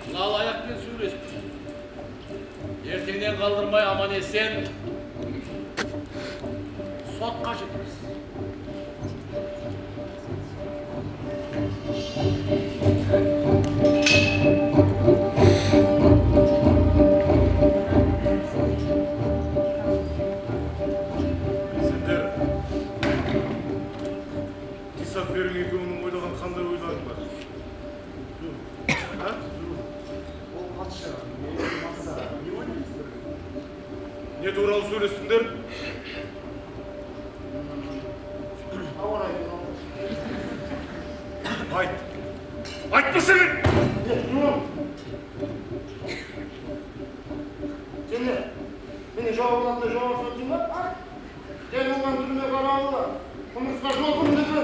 Мынау аяқпен сөйлестім. Ертеңнен қалдырмай аман есен сотқа жетеміз. Қандай ойларың бар? Ол патша, маса, не ойлайсыздар? Не туралы сөйлестіңдер? Ауа райы. Айт! Айтпаса керек! Сен не? Менің жауабымды жауап сөйлесің ба? Сен оған түрме қарауы, қымызға жолқым деді.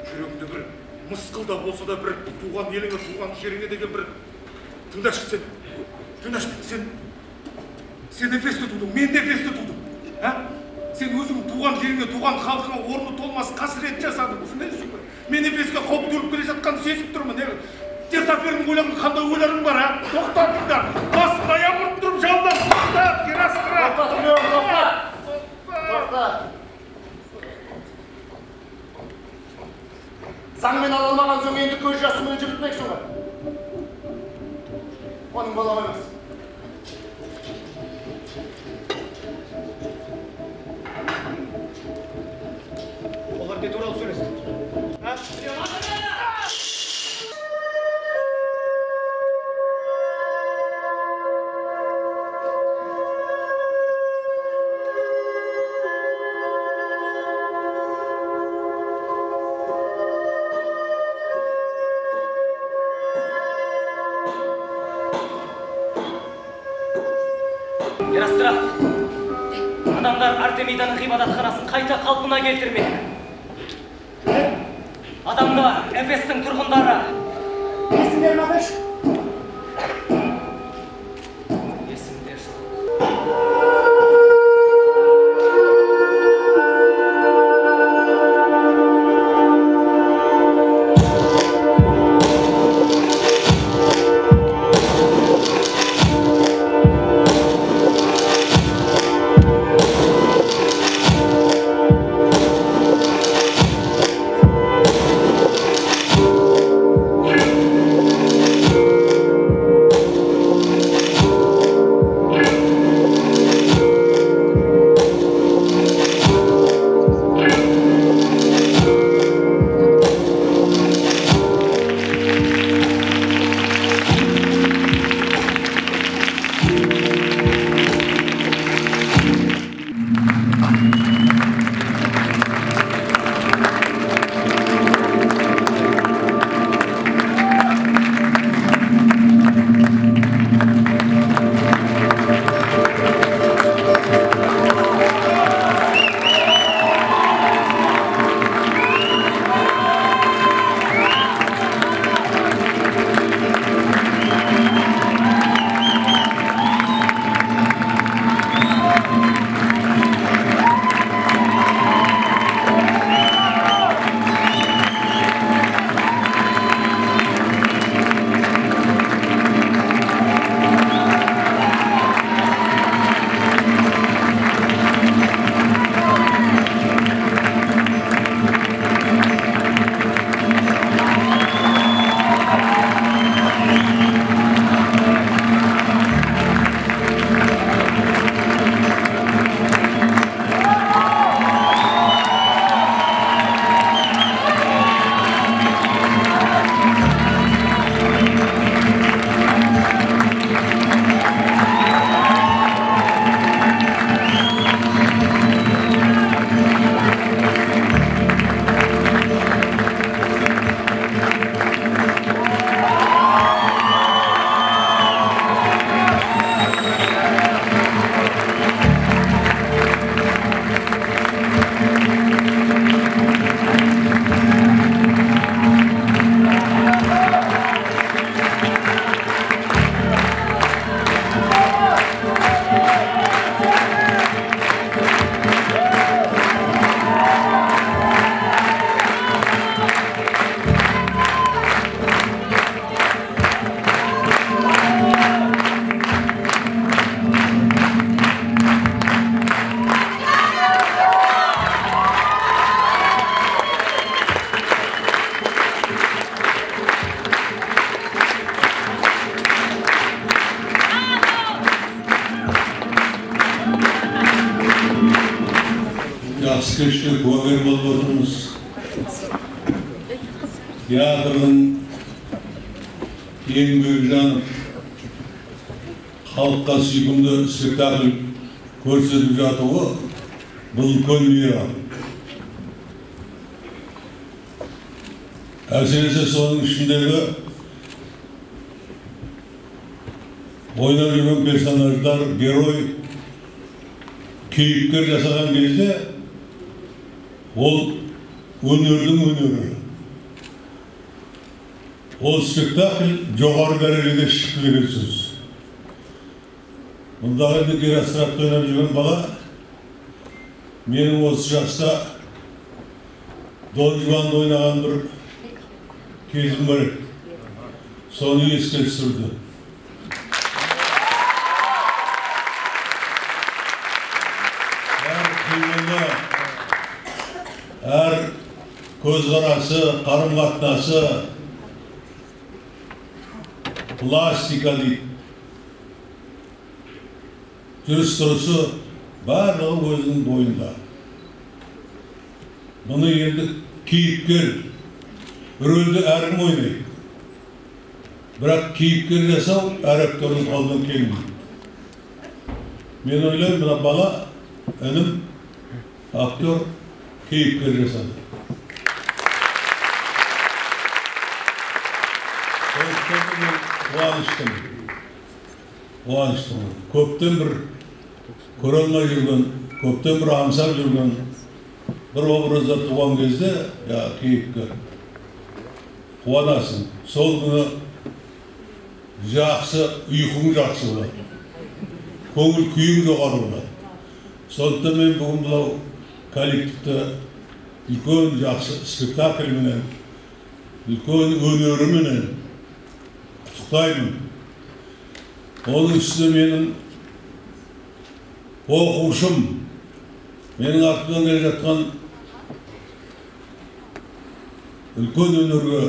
Жүрегіңде бір мысқылда болса да бір туған еліңе, туған жеріңе деген бір тыңдашы сен. Тыңдашы сен нефесті тудың, мен нефесті тудым. Сен өзің туған жеріңе, туған халқыңа орны толмас қасірет жасадың. Түсінесің бе? Мен нефеске қауіп төніп келе жатқанын сезіп тұрмын. Терсафердің ойлаған қандай ойларың бар, тоқтатыңдар. Басын аяқ ұрып тұрып жалдан тоқтат, Герастра. Тоқта. Заңмен ала алмаған соң енді көз жасымен жүгітпексің ба? Оның балама емес. Олар не туралы сөйлесті? Герострат, адамдар Артемиданың ғибадатханасын қайта қалпына келтірмек. Адамдар Эфестің тұрғындары. Есіңдер мадыш? Есіңдер жоқ. жақсы кешке куәгер болып отырмыз. Театрдың еңбегі жанып, халыққа сүйкімді спектакль көрсетіп жатуы бұл үлкен мейрам. Әсіресе соның ішіндегі ойнап жүрген персонаждар, герой, кейіпкер жасаған кезде ол өнердің өнері. Ол спектакль жоғары дәрежеде шықты деген сөз. Мұндағы енді геростратта ойнап жүрген бала менің осы жаста Дон Жуанды ойнаған бір кезім бар еді. Соны еске түсірді. Әр қимылы, әр көзқарасы, қарым-қатынасы пластика дейді. Жүріс-тұрысы барлығы өзінің бойында. Бұны енді кейіпкер рөлді әркім ойнайды. Бірақ кейіпкер жасау әр актердің қолынан келмейді. Мен ойлаймын, мына бала інім актер кейіпкер жасады. Қуаныштым. Көптен бір көре алмай жүрген, көптен бір аңсап жүрген бір образда туған кезде, кейіпкер қуанасың. Сол күні жақсы, ұйқың жақсы болады. Көңіл күйің жоғары болады. Сондықтан мен бүгін бұлау коллективті үлкен жақсы спектакльменен, үлкен өнеріменен құттықтаймын. Оның үстіне менің оқушым, менің артымнан келе жатқан үлкен өнерге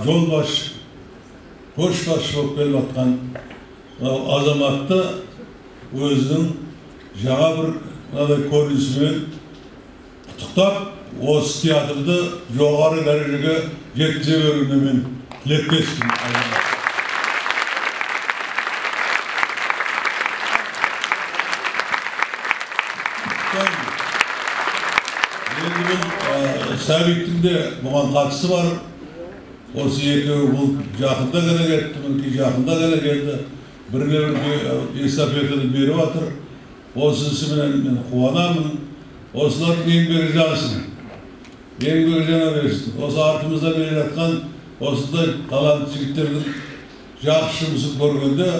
жолбасшы, көшбасшы болып келіп жатқан азаматты өзінің жаңа бір көрінісімен құттықтап, осы театрды жоғары дәрежеге жеткізе беруіне мен тілектеспін. Сәбиттің де бұған қатысы бар. Осы екеуі бұл жақында ғана кетті, мүмкін жақында ғана келді. Біріне-бірге эстафетаны беріп жатыр. Осысымен мен қуанамын. Осылардың еңбегі жансын. Еңбегі жана берсін. Осы артымызда келе жатқан осындай талантты жігіттердің жақсы жұмысын көргенде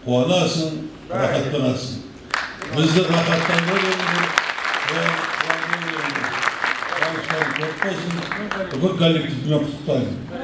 қуанасың, рахаттанасың. Бізді рахаттандырып Бұл коллективімен құттықтаймын.